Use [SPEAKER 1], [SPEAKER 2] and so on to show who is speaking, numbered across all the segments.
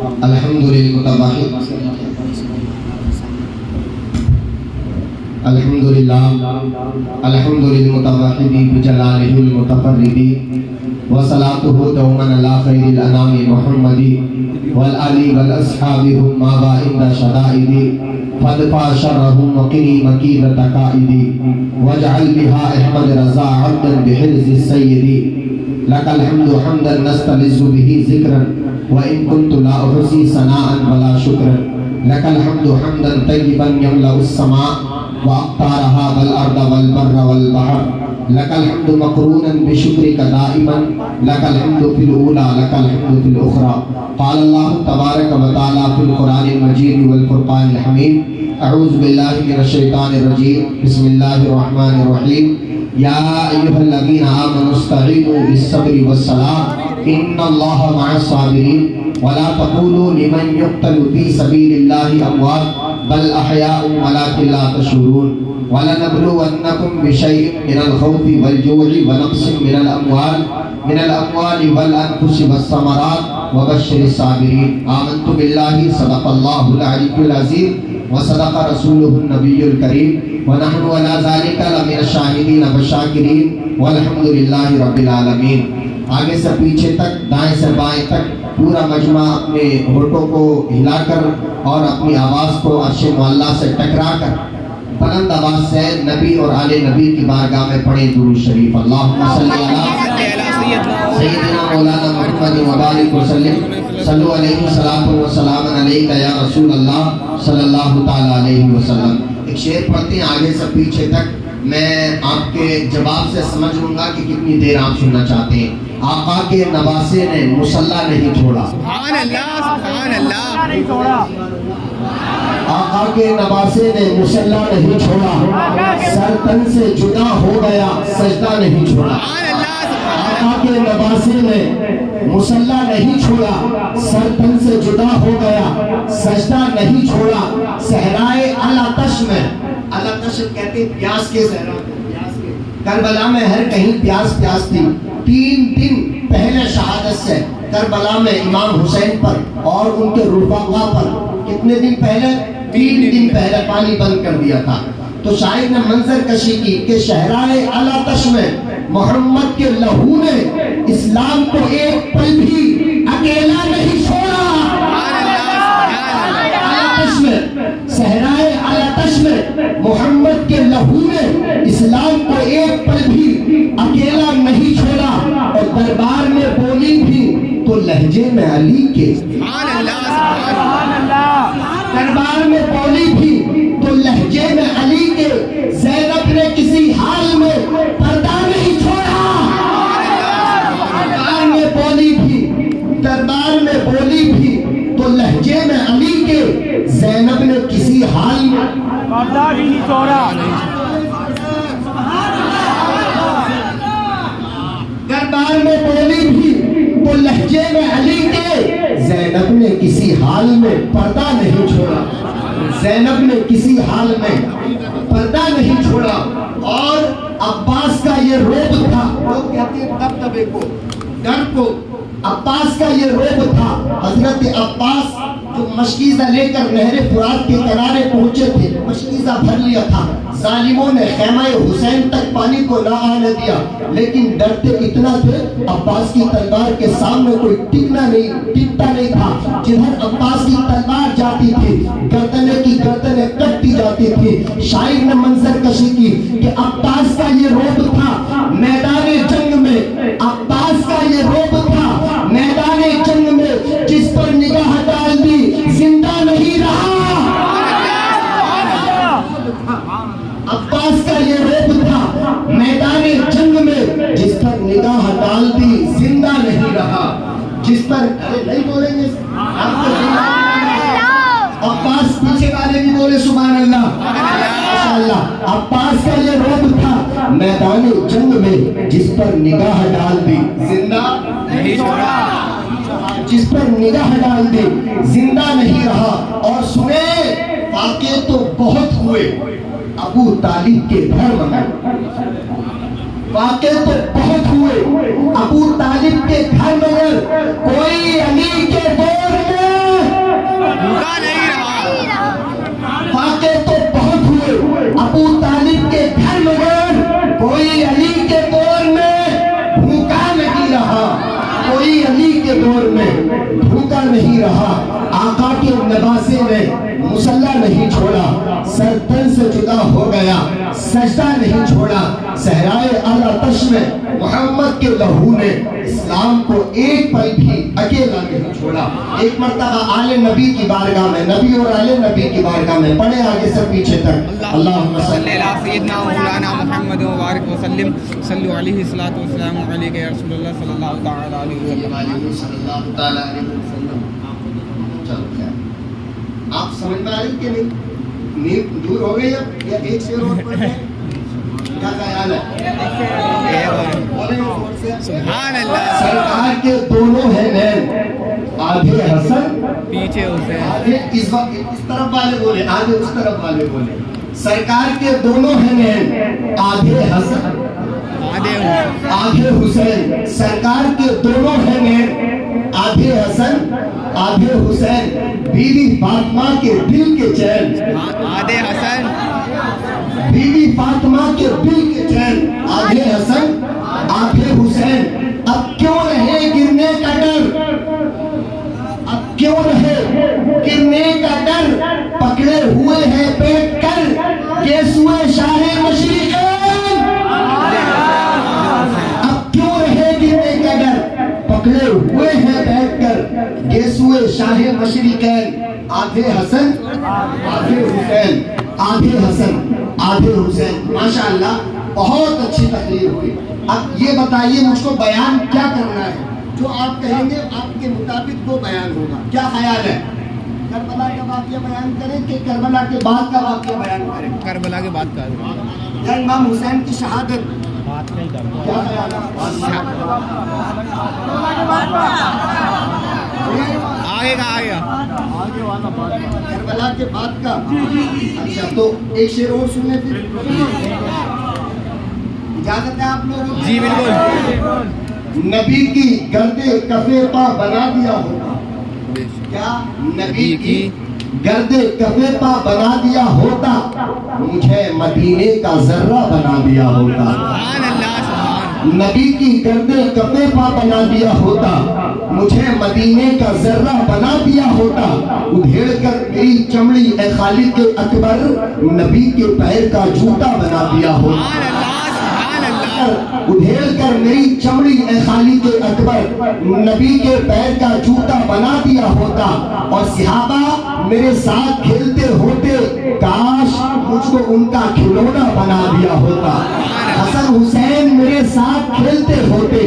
[SPEAKER 1] الحمد للمتوحد الحمد للہ الحمد للمتوحد بجلالہ المتفرد وصلاته دوما على خير الانام محمد والآل والاصحاب هم ما عند شدائد فادفع شرهم وقني مكيد تكائد واجعل بها احمد رضا عبدا بحرز السيد لك الحمد حمدا نستلذ به ذكرا وان كنت لا احصي ثناء ولا شكرا لك الحمد حمدا طيبا يملأ السماء واقطارها والارض والبر والبحر لك الحمد مقرونا بشكرك دائما لك الحمد في الاولى لك الحمد في الاخرى قال الله تبارك وتعالى في القرآن المجيد والفرقان الحميد اعوذ بالله من الشيطان الرجيم بسم الله الرحمن الرحيم يا ايها الذين امنوا استعينوا بالصبر والصلاة ان الله مع الصابرين ولا تقولوا لمن يقتل في سبيل الله اموات بل احياء ولكن لا تشعرون ولنبلونكم بشيء من الخوف والجوع ونقص من الاموال والانفس والثمرات وبشر الصابرين آمنت بالله صدق الله العلي العظيم وصدق رسوله النبي الكريم ونحن على ذلك لمن الشاهدين والشاكرين والحمد لله رب العالمين. آگے سے پیچھے تک دائیں سے بائیں تک پورا مجمع اپنے ہونٹوں کو ہلا کر اور اپنی آواز کو عرش معلیٰ سے ٹکرا کر بلند آواز سے نبی اور آل نبی کی بارگاہ میں پڑھیں درود شریف. اللہم صلی علی سیدنا مولانا محمد وبارک وسلم صلو علیہ الصلاۃ والسلام علیک یا رسول اللہ صلی اللہ تعالی علیہ وسلم. ایک شعر پڑھتے ہیں آگے سے پیچھے تک. میں آپ کے جواب سے سمجھ لوں گا کہ کتنی دیر آپ سننا چاہتے ہیں. آقا کے نواسے نے مصلی نہیں چھوڑا.
[SPEAKER 2] سبحان اللہ سبحان اللہ.
[SPEAKER 1] آقا کے نواسے نے مصلی نہیں چھوڑا, سر تن سے جدا ہو گیا سجدہ نہیں چھوڑا. آقا کے نواسے نے مصلی نہیں چھوڑا, سر تن سے جدا ہو گیا سجدہ نہیں چھوڑا. صحرائے العطش میں, العطش کہتے ہیں پیاس کے صحرا, کربلا میں ہر کہیں پیاس پیاس تھی. 3 دن پہلے شہادت سے کربلا میں امام حسین پر اور ان کے رفقا پر کتنے دن پہلے, 3 دن پہلے پانی بند کر دیا تھا. تو شاعر نے منظر کشی کی کہ شہرائے العطش میں محمد کے لہو نے اسلام کو ایک پل بھی اکیلا نہیں چھوڑا. العطش میں, صحرائے العطش میں محمد کے لہو نے اسلام کو ایک پل بھی اکیلا نہیں چھوڑا. اور دربار میں بولی بھی تو لہجے میں علی کے, دربار میں بولی بھی تو لہجے میں علی کے. زینب نے کسی حال میں پردہ نہیں چھوڑا. دربار میں بولی بھی, دربار میں بولی بھی تو لہجے میں علی کے. زینب نے کسی حال میں پردہ بھی نہیں چھوڑا. دربار میں بولی بھی تو لہجے میں علی کے. زینب نے کسی حال میں پردہ نہیں چھوڑا. زینب نے کسی حال میں پردہ نہیں چھوڑا. اور عباس کا یہ روب تھا, لوگ کہتے ہیں دبدبے کو, ڈر کو. عباس کا یہ روب تھا. حضرت عباس جو مشکیزہ لے کر نہر فرات کے کنارے پہنچے تھے, مشکیزہ بھر لیا تھا. ظالموں نے خیمہ حسین تک پانی کو نہ آنے دیا, لیکن ڈرتے اتنا تھے عباس کی تلوار کے سامنے کوئی ٹکتا نہیں تھا. جدھر عباس کی تلوار جاتی تھی گردنیں کی گردنیں کٹتی جاتی تھی. شاعر نے منظر کشی کی کہ عباس کا یہ روب تھا میدان جنگ میں, عباس کا یہ روب تھا میدان جنگ میں, جس پر نگاہ ڈال دی زندہ نہیں رہا. عباس کا یہ روب تھا میدان جنگ میں, جس پر نگاہ ڈال دی زندہ نہیں رہا. جس پر نہیں بولیں گے عباس, پیچھے والے بھی بولے سبحان اللہ ماشاءاللہ. عباس کا یہ روب تھا میدان جنگ میں, جس پر نگاہ ڈال دی زندہ نہیں رہا. جس پر نگاہ ڈال دی زندہ نہیں رہا. اور سنے واقعے تو بہت ہوئے ابو طالب کے گھر میں, واقعے تو بہت ہوئے ابو طالب کے گھر میں. کوئی علی کے دور میں نہیں رہا، آقا کے نواسے نے مصلی نہیں چھوڑا، سر تن سے جدا ہو گیا، سجدہ نہیں چھوڑا، صحرائے العطش میں محمد کے لہو نے اسلام کو ایک پل بھی اکیلا نہیں چھوڑا۔ ایک مرتبہ آل نبی کی بارگاہ میں، نبی اور آل نبی کی بارگاہ میں، پڑھے آگے سے پیچھے تک، اللہم صلی
[SPEAKER 2] صلی اللہ سیدنا مولانا محمد وبارک وسلم صلو علیہ الصلوۃ والسلام علیک یا رسول اللہ صلی اللہ تعالی علیہ وسلم۔
[SPEAKER 1] چلو خیر، آپ سمجھ میں آئی کہ نہیں؟ نیند دور ہو گئی اب یا ایک شعر اور پڑھ لیں؟ کیا خیال ہے؟
[SPEAKER 2] سبحان اللہ۔
[SPEAKER 1] سرکار کے دونوں ہیں نین، آدھے حسن
[SPEAKER 2] پیچھے حسین،
[SPEAKER 1] آدھے اس طرف والے بولے، آدھے اس طرف والے بولے۔ سرکار کے دونوں ہیں نین، آدھے حسن آدھے حسین۔ سرکار کے دونوں ہیں نین، آدھے حسن آدھے حسین۔ بیوی فاطمہ کے دل کے چین،
[SPEAKER 2] آدھے حسن
[SPEAKER 1] بیوی فاطمہ کے دل کے چین، آدھے حسن آدھے حسین۔ اب کیوں رہے گرنے کا ڈر، اب کیوں رہے گرنے کا ڈر، پکڑے ہوئے ہیں بیٹھ کر گیسوئے شاہ مشرقین۔ اب کیوں رہے گرنے کا ڈر، پکڑے ہوئے ہیں بیٹھ کر گیسوئے شاہ مشرقین۔ آدھے حسن آدھے حسین، آدھے حسن آدھے حسین۔ ماشاءاللہ بہت اچھی تقریر ہوئی۔ اب یہ بتائیے مجھ کو بیان کیا کرنا ہے؟ جو آپ کہیں گے آپ کے مطابق وہ بیان ہوگا۔ کیا خیال ہے؟ کربلا کا واقعہ بیان کریں کہ کربلا کے بعد کا واقعہ بیان کریں؟
[SPEAKER 2] کربلا کے بعد کا
[SPEAKER 1] یا امام حسین کی شہادت؟ کیا خیال ہے؟
[SPEAKER 2] آگے کا آگے
[SPEAKER 1] کربلا کے بعد کا۔ اچھا تو ایک شعر اور سنیں پھر، اجازت ہے آپ لوگوں کی؟
[SPEAKER 2] جی بالکل۔
[SPEAKER 1] نبی کی گردے کفے پا بنا دیا ہوتا، کیا نبی کی گردے کفے پا بنا دیا ہوتا، مجھے مدینے کا ذرہ بنا دیا ہوتا۔
[SPEAKER 2] سبحان اللہ، سبحان
[SPEAKER 1] نبی کی گردے کفے پا بنا دیا ہوتا، مجھے مدینے کا ذرہ بنا دیا ہوتا۔ ادھیڑ کر میری چمڑی اے خالق اکبر، نبی کے پیر کا جوتا بنا دیا ہوتا۔ ادھیڑ کر میری چمڑی اے خالق اکبر، نبی کے پیر کا جوتا بنا دیا ہوتا۔ اور صحابہ میرے ساتھ کھیلتے ہوتے، کاش مجھ کو ان کا کھلونا بنا دیا ہوتا۔ حسن حسین میرے ساتھ کھیلتے ہوتے،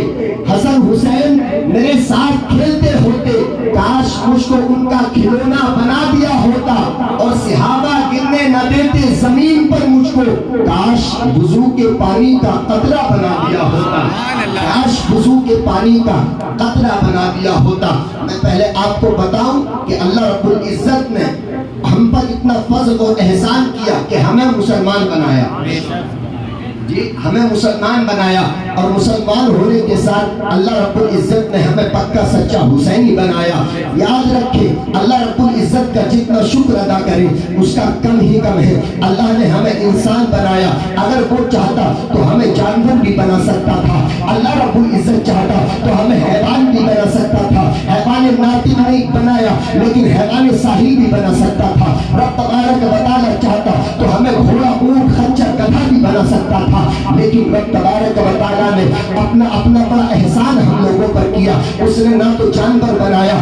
[SPEAKER 1] حسن حسین میرے ساتھ کھیلتے ہوتے، کاش مجھ کو ان کا کھلونا بنا دیا ہوتا۔ اور صحابہ گرنے نہ دیتے زمین پر مجھ کو، کاش وضو کے پانی کا قطرہ بنا دیا ہوتا، کاش وضو کے پانی کا قطرہ بنا دیا ہوتا۔ میں پہلے آپ کو بتاؤں کہ اللہ رب العزت نے ہم پر اتنا فضل اور احسان کیا کہ ہمیں مسلمان بنایا، جی ہمیں مسلمان بنایا، اور مسلمان ہونے کے ساتھ اللہ رب العزت نے ہمیں پکا سچا حسینی بنایا۔ یاد رکھیں اللہ رب العزت کا جتنا شکر ادا کریں اس کا کم ہی کم ہے۔ اللہ نے ہمیں انسان بنایا، اگر وہ چاہتا تو ہمیں جانور بھی بنا سکتا تھا، اللہ رب العزت چاہتا تو ہمیں حیوان بھی بنا سکتا تھا، حیوان ناطق نہیں بنایا لیکن حیوان ساحل بھی بنا سکتا تھا۔ رب تبارک و تعالی چاہتا تو ہمیں گھوڑا اونٹ خنجر گدھا بھی بنا سکتا تھا، لیکن رب تبارک و تعالی نے اپنا بڑا احسان ہم لوگوں پر کیا۔ اس نے نہ تو جانور بنایا،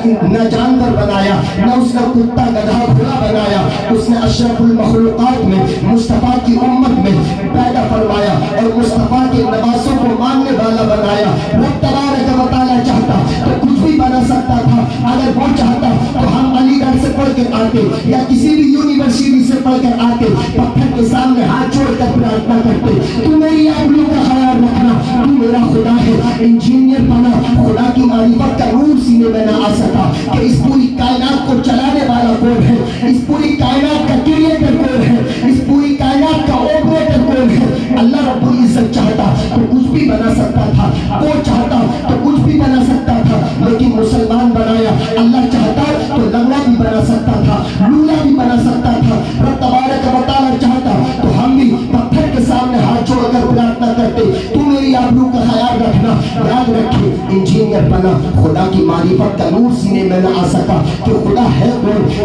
[SPEAKER 1] نہ جانور بنایا، نہ اس نے کتا گدھا گھوڑا بنایا، اس نے اشرف المخلوقات میں مصطفیٰ کی امت میں پیدا فرمایا اور مصطفیٰ کے نواسوں کو ماننے والا بنایا۔ رب تبارک و تعالی چاہتا تو کچھ بھی بنا سکتا تھا، اگر وہ چاہتا تو ہم علی گڑھ سے پڑھ کر آتے یا کسی بھی یونیورسٹی سے پڑھ کر آتے، پتھر کے سامنے ہاتھ جوڑ کر پرارتھنا کرتے، تو میری آبرو کا خیال رکھنا، تو میرا خدا ہے۔ انجینئر بنا، خدا کی معرفت کا نور سینے میں نہ آ سکا کہ اس پوری کائنات کو چلانے والا کون ہے، اس پوری کائنات کا کریٹر کون ہے، اس پوری کائنات کا آپریٹر کون ہے۔ اللہ رب العزت چاہتا تو کچھ بھی بنا سکتا تھا، وہ چاہتا تو کچھ بھی بنا سکتا تھا، لیکن مسلمان بنایا۔ اللہ چاہتا تو لنگڑا بھی بنا سکتا تھا، لولا بھی بنا سکتا تھا۔ رب تبارک و تعالی چاہتا تو ہم بھی پتھر کے سامنے ہاتھ جوڑ کر پرارتھنا کرتے، تو میری آبرو کا خیال رکھنا۔ یاد رکھے انجینئر بنا، خدا کی معرفت کا نور سینے میں نہ آ سکا کہ خدا ہے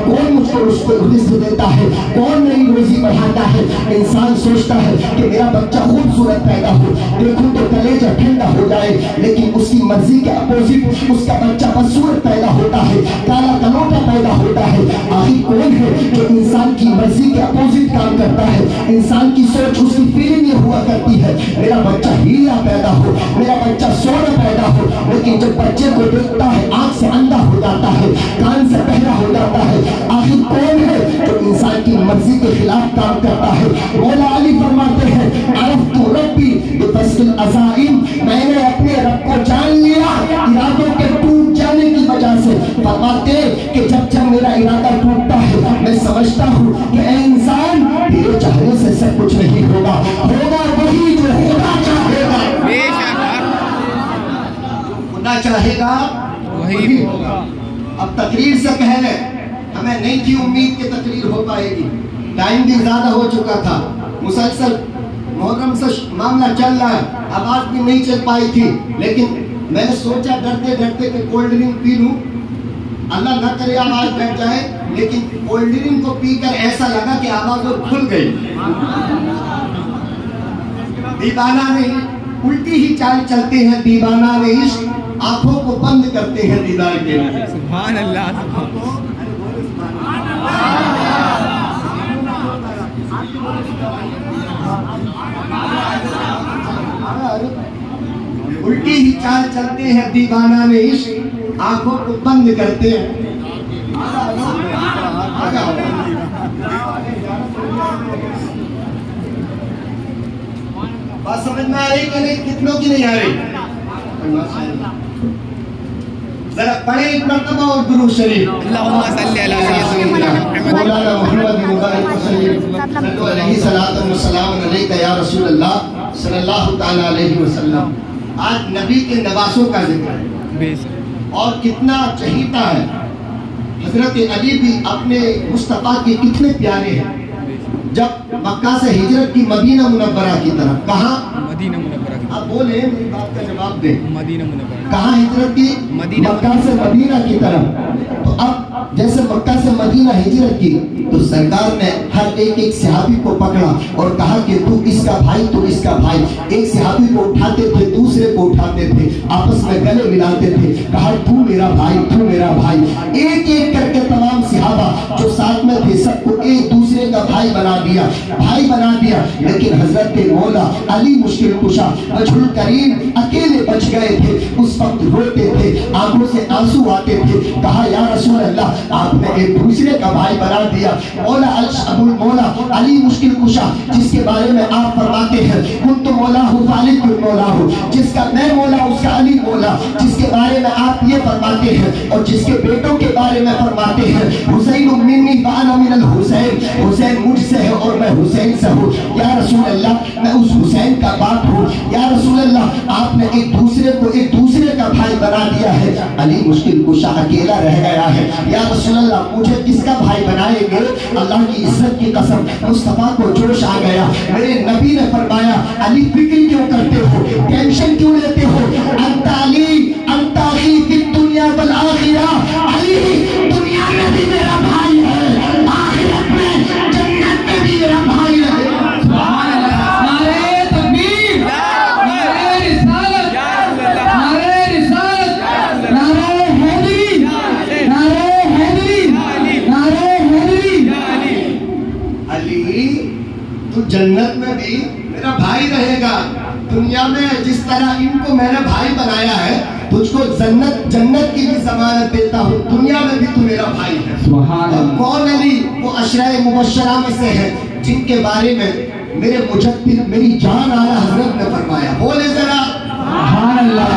[SPEAKER 1] کون مجھ کو رزق دیتا ہے, کون میری روزی بڑھاتا ہے. انسان سوچتا ہے کہ میرا بچہ خوبصورت پیدا ہو, دیکھوں تو کلیجہ ٹھنڈا ہو جائے, لیکن اس کی مرضی کے اپوزٹ اس کا بچہ بدصورت پیدا ہوتا ہے, کالا کلوٹا پیدا ہوتا ہے. آخر کون ہے جو انسان کی مرضی کے اپوزٹ کام کرتا ہے؟ انسان کی سوچ, اس کی فیلنگ یہ ہوا کرتی ہے میرا بچہ ہیرا پیدا ہو, میرا بچہ سونا پیدا ہو. لیکن جب بچے کو دیکھتا ہے آنکھ سے اندھا ہو جاتا ہے, کان سے بہرا ہو جاتا ہے. آخر کون ہے جو انسان کی مرضی کے خلاف کام کرتا ہے؟ مولا علی فرماتے ہیں عرفت ربی بفصل العزائم, میں نے اپنے رب کو جان لیا ارادوں کے ٹوٹ جانے کی وجہ سے. فرماتے کہ جب میرا ارادہ ٹوٹتا ہے میں سمجھتا ہوں کہ اے انسان تیرے چاہنے سے سب کچھ نہیں ہوگا, ہوگا وہی جو خدا چاہے گا. خدا چاہے گا وہی ہوگا. اب تقریر سے کہہ لیں, ہمیں نہیں تھی امید کہ تقریر ہو پائے گی, ٹائم بھی زیادہ ہو چکا تھا, مسلسل محرم سے معاملہ چل رہا ہے, آواز بھی نہیں چل پائی تھی. لیکن میں نے سوچا ڈرتے ڈرتے کہ کولڈ ڈرنک پی لوں, اللہ نہ کرے آواز بیٹھ جائے, لیکن کولڈ ڈرنک کو پی کر ایسا لگا کہ آواز اور کھل گئی. دیوانہ نہیں, الٹی ہی چال چلتے ہیں دیوانہ نے عشق, آنکھوں کو بند کرتے ہیں دیدار کے لیے.
[SPEAKER 2] سبحان اللہ.
[SPEAKER 1] الٹی ہی چال چلتے ہیں دیوانہ نے عشق, آنکھوں کو بند کرتے ہیں. بات سمجھ میں آ رہی کہ نہیں؟ کتنوں کی نہیں آ رہی؟ ذرا پڑھیں ایک مرتبہ اور درود شریف.
[SPEAKER 2] اللہم صلی علی سیدنا محمد
[SPEAKER 1] مولانا محمد مبارک وسلم صلو علیہ صلاۃ و سلام علیک یا رسول اللہ صلی اللہ تعالی علیہ وسلم. آج نبی کے نواسوں کا ذکر ہے اور کتنا چہیتا ہے. حضرت علی بھی اپنے مصطفیٰ کے کتنے پیارے ہیں. جب مکہ سے ہجرت کی مدینہ منورہ کی طرف, کہاں؟
[SPEAKER 2] مدینہ منورہ.
[SPEAKER 1] آپ بولیں, میری بات کا جواب دیں.
[SPEAKER 2] مدینہ منورہ.
[SPEAKER 1] کہاں ہجرت کی؟ مکہ سے مدینہ کی طرف. تو اب جیسے مکہ سے مدینہ ہجرت کی تو سرکار نے ہر ایک صحابی کو پکڑا اور کہا کہ تو اس کا بھائی, تو اس کا بھائی. ایک صحابی کو اٹھاتے تھے, دوسرے کو اٹھاتے تھے, آپس میں گلے ملاتے تھے, کہا تو میرا بھائی, تو میرا بھائی. ایک ایک کر کے تمام صحابہ جو ساتھ میں تھے سب کو ایک دوسرے کا بھائی بنا دیا, بھائی بنا دیا. لیکن حضرت مولا علی مشکل کشا وجہ الکریم اکیلے بچ گئے تھے. اس وقت روتے تھے, آنکھوں سے آنسو آتے تھے. کہا یا رسول اللہ, آپ نے ایک دوسرے کا بھائی بنا دیا. مولا ابو مولا علی مشکل کشا جس کے بارے میں آپ فرماتے ہیں کنت مولا ہوں خالد بن مولا ہوں, جس کا میں مولا اس کا علی مولا, جس کے بارے میں آپ یہ فرماتے ہیں اور جس کے بیٹوں کے بارے میں فرماتے ہیں حسین منی وانا من الحسین, حسین مجھ سے ہے اور میں حسین سے ہوں. یا رسول اللہ میں اس حسین کا باپ ہوں. یا رسول اللہ آپ نے ایک دوسرے کو ایک دوسرے کا بھائی بنا دیا ہے. علی مشکل کشا اکیلا رہ گیا ہے. یا رسول اللہ مجھے کس کا بھائی بنائیں گے؟ اللہ کی عزت کی قسم مصطفیٰ کو جوش آ گیا. میرے نبی نے فرمایا علی فکر کیوں کرتے ہو, ٹینشن کیوں لیتے ہو؟ انت علی انت علی فی الدنیا والآخرہ, علی دنیا میں بھی میرا بھائی ہے, آخرت میں جنت میں بھی میرا بھائی ہے.
[SPEAKER 2] سبحان اللہ.
[SPEAKER 3] نعرہ تکبیر, نعرہ رسالت, نعرہ رسالت, نعرہ حیدری, نعرہ حیدری, نعرہ حیدری.
[SPEAKER 1] علی تو جنت میں بھی میرا بھائی رہے گا. دنیا میں جس طرح ان کو میں نے بھائی بنایا ہے تجھ کو جنت کی بھی ضمانت دیتا ہوں, دنیا میں بھی تو میرا بھائی ہے.
[SPEAKER 3] سبحان اللہ.
[SPEAKER 1] کون علی؟ وہ عشرۂ مبشرہ میں سے ہے جن کے بارے میں میرے مجدد میری جان آیا حضرت نے فرمایا. بولے ذرا
[SPEAKER 3] سبحان اللہ.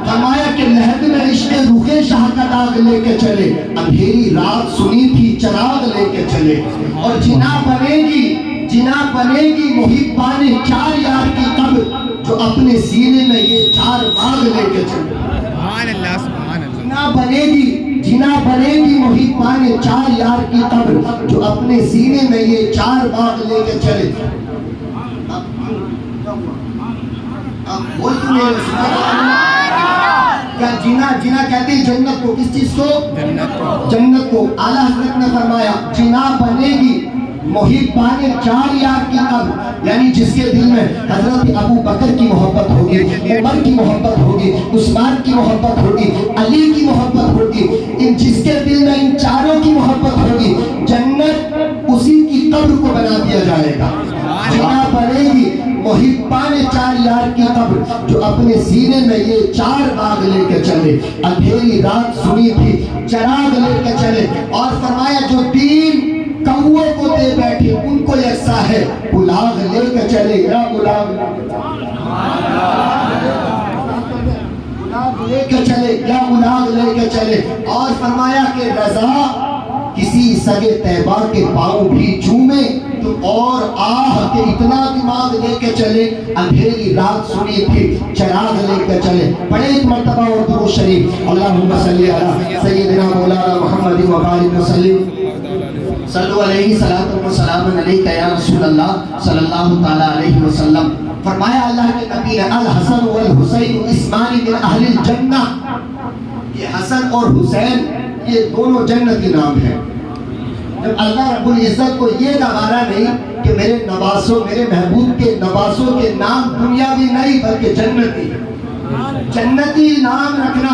[SPEAKER 1] فرمایا کہ لہد میں عشق رخ شاہ کا داغ لے کے چلے, اندھیری رات سنی تھی چراغ لے کے چلے, اور جنا بنے گی محبان چار یار کی قبر, جو اپنے سینے میں یہ چار باغ لے کے چلے.
[SPEAKER 2] سبحان اللہ. سبحان اللہ.
[SPEAKER 1] جنا بنے گی محبان چار یار کی قبر, جو اپنے سینے میں یہ چار باغ لے کے چلے. اب بول تو میرے کیا جینا؟ جینا کہتے ہیں جنت کو. کس چیز کو؟ جنت کو. اعلیٰ حضرت نے فرمایا جینا بنے گی محبان 4 یار کی قبر، یعنی جس کے دل میں حضرت ابو بکر کی محبت ہوگی، عمر کی محبت ہوگی، عثمان کی محبت ہوگی، علی کی محبت ہوگی، جس کے دل میں ان چاروں کی محبت ہوگی، جنت اسی کی قبر کو بنا دیا جائے گا. جہاں بنے گی محبان 4 یار کی قبر، جو اپنے سینے میں یہ 4 باغ لے کے چلے. اندھیری رات سنی تھی، چراغ لے کے چلے، اور فرمایا جو 3 کووں کو دے بیٹھے ان کو یکساں ہے. گلاغ لے کے چلے یا گلاغ لے کے چلے یا گلاغ لے کے چلے. اور فرمایا کہ رضا کسی سگے طیبہ کے پاؤں بھی چومے تو اور آہ کہ اتنا دماغ لے کے چلے. اندھیری رات سنی تھی، چراغ لے کے چلے. پڑھے ایک مرتبہ اور درود شریف. اللہم صلی علی سیدنا مولانا محمد وبارک وسلم. صلو علیہ صلاۃ و سلام علیک یا رسول اللہ صلی اللہ تعالی علیہ وسلم. فرمایا اللہ کے نبی نے الحسن والحسین اسمان من اہل الجنہ. یہ حسن اور حسین یہ دونوں جنتی نام ہیں. جب اللہ رب العزت کو یہ گوارا نہیں کہ میرے نواسوں، میرے محبوب کے نواسوں کے نام دنیاوی نہیں بلکہ جنتی نام رکھنا،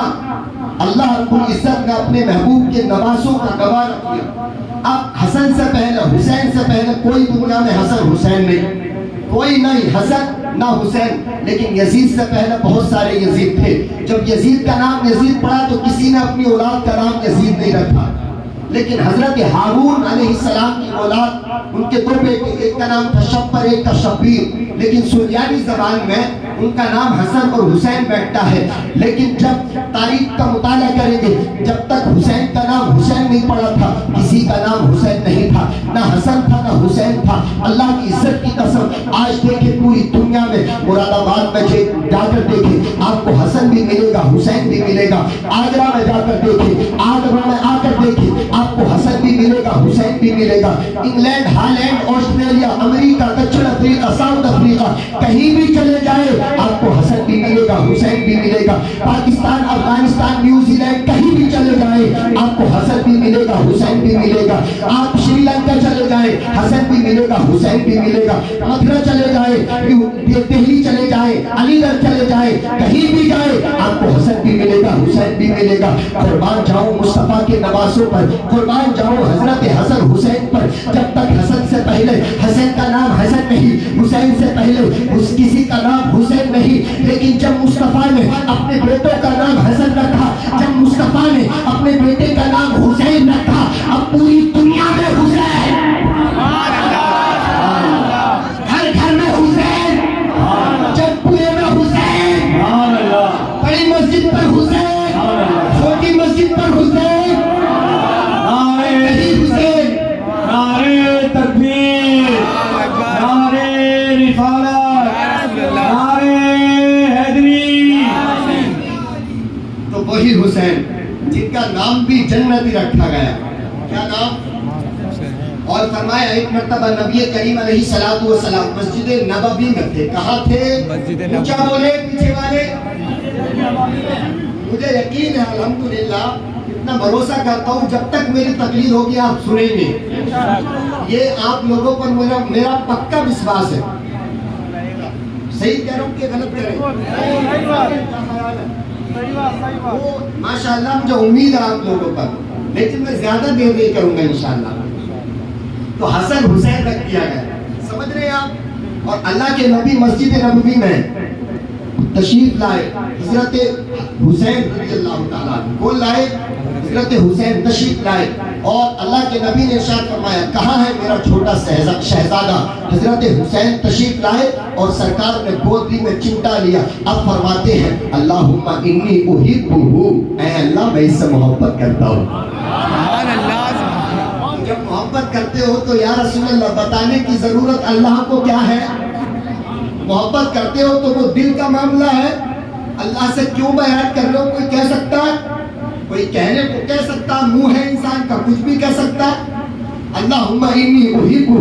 [SPEAKER 1] اللہ رب العزت نے اپنے محبوب کے نواسوں کا گوارا کیا. اب حسن سے پہلے، حسین سے پہلے کوئی دنیا میں حسن حسین نہیں، کوئی نہیں حسن نہ حسین. لیکن یزید سے پہلے بہت سارے یزید تھے. جب یزید کا نام یزید پڑا تو کسی نے اپنی اولاد کا نام یزید نہیں رکھا. لیکن حضرت ہارون علیہ السلام کی اولاد، ان کے 2 بیٹے، ایک کا نام تھا شبر، ایک کا شبیر. لیکن سریانی زبان میں ان کا نام حسن اور حسین بیٹھتا ہے. لیکن جب تاریخ کا مطالعہ کریں گے، جب تک حسین کا نام حسین نہیں پڑا تھا کسی کا نام حسین نہیں تھا، نہ حسن تھا نہ حسین تھا. اللہ کی عزت کی قسم آج دیکھیں پوری دنیا میں، مراد آباد میں جا کر دیکھیں آپ کو حسن بھی ملے گا، حسین بھی ملے گا. آگرہ میں جا کر دیکھیں، آگرہ میں آ کر دیکھیں آپ کو حسن بھی ملے گا، حسین بھی ملے گا. انگلینڈ، ہالینڈ، آسٹریلیا، امریکہ، دکشن افریقہ، ساؤتھ افریقہ، کہیں بھی چلے جائے آپ کو حسن بھی ملے گا، حسین بھی ملے گا. پاکستان، افغانستان، نیوزی لینڈ، کہیں بھی چلے جائے آپ کو حسن بھی ملے گا، حسین بھی ملے گا. آپ شری لنکا چلے جائیں حسن بھی ملے گا، حسین بھی ملے گا. متھرا چلے جائے، دہلی چلے جائے، علی گڑھ چلے جائے، کہیں بھی جائے آپ کو حسن بھی ملے گا، حسین بھی ملے گا. قربان جاؤں مصطفیٰ کے نواسوں پر، قربان جاؤں حضرت حسن حسین پر. جب تک حسن سے پہلے حسین کا نام حسن نہیں، حسین سے پہلے کسی کا نام حسین نہیں. لیکن جب مصطفیٰ نے اپنے بیٹوں کا نام حسن رکھا، جب مصطفیٰ نے اپنے بیٹے کا نام حسین رکھا، اب پوری دنیا میں حسین، ہر گھر میں حسین، جب پورے میں حسین، بڑی مسجد پر حسین، چھوٹی مسجد پر حسین.
[SPEAKER 3] نعرے تکبیر، نعرے رسالت، نعرے حیدری.
[SPEAKER 1] تو وہی حسین جن کا نام بھی جنتی رکھا گیا. کیا نام؟ اور فرمایا ایک مرتبہ نبی کریم علیہ الصلوۃ والسلام مسجد نبوی میں تھے. کہاں تھے؟ اونچا بولے پیچھے والے. مجھے یقین ہے الحمدللہ، اتنا بھروسہ کرتا ہوں جب تک میری تقریر ہوگی آپ سنیں گے. یہ آپ لوگوں پر میرا پکا وشواس ہے. صحیح کہہ رہا ہوں کہ غلط کہہ رہے ہیں؟ ماشاءاللہ مجھے امید ہے آپ لوگوں پر، لیکن میں زیادہ دیر نہیں کروں گا انشاءاللہ. تو حسن حسین رکھ دیا گیا، سمجھ رہے ہیں آپ. اور اللہ کے نبی مسجد نبوی میں تشریف لائے، حضرت حسین رضی اللہ تعالیٰ کون لائے؟ حضرت حسین تشریف لائے. اور اللہ کے نبی نے ارشاد فرمایا کہاں ہے میرا چھوٹا شہزادہ؟ حضرت حسین تشریف لائے اور سرکار نے گودی میں چمٹا لیا. اب فرماتے ہیں اللہم انی احبہ، اے اللہ میں اس سے محبت کرتا ہوں. جب محبت کرتے ہو تو یا رسول اللہ بتانے کی ضرورت اللہ کو کیا ہے؟ محبت کرتے ہو تو وہ دل کا معاملہ ہے. اللہ سے کیوں بیعت کر رہے ہو؟ کوئی کہہ سکتا ہے، کوئی کہنے کو کہہ سکتا، منہ ہے انسان کا کچھ بھی کہہ سکتا. اللہم انی احبہ،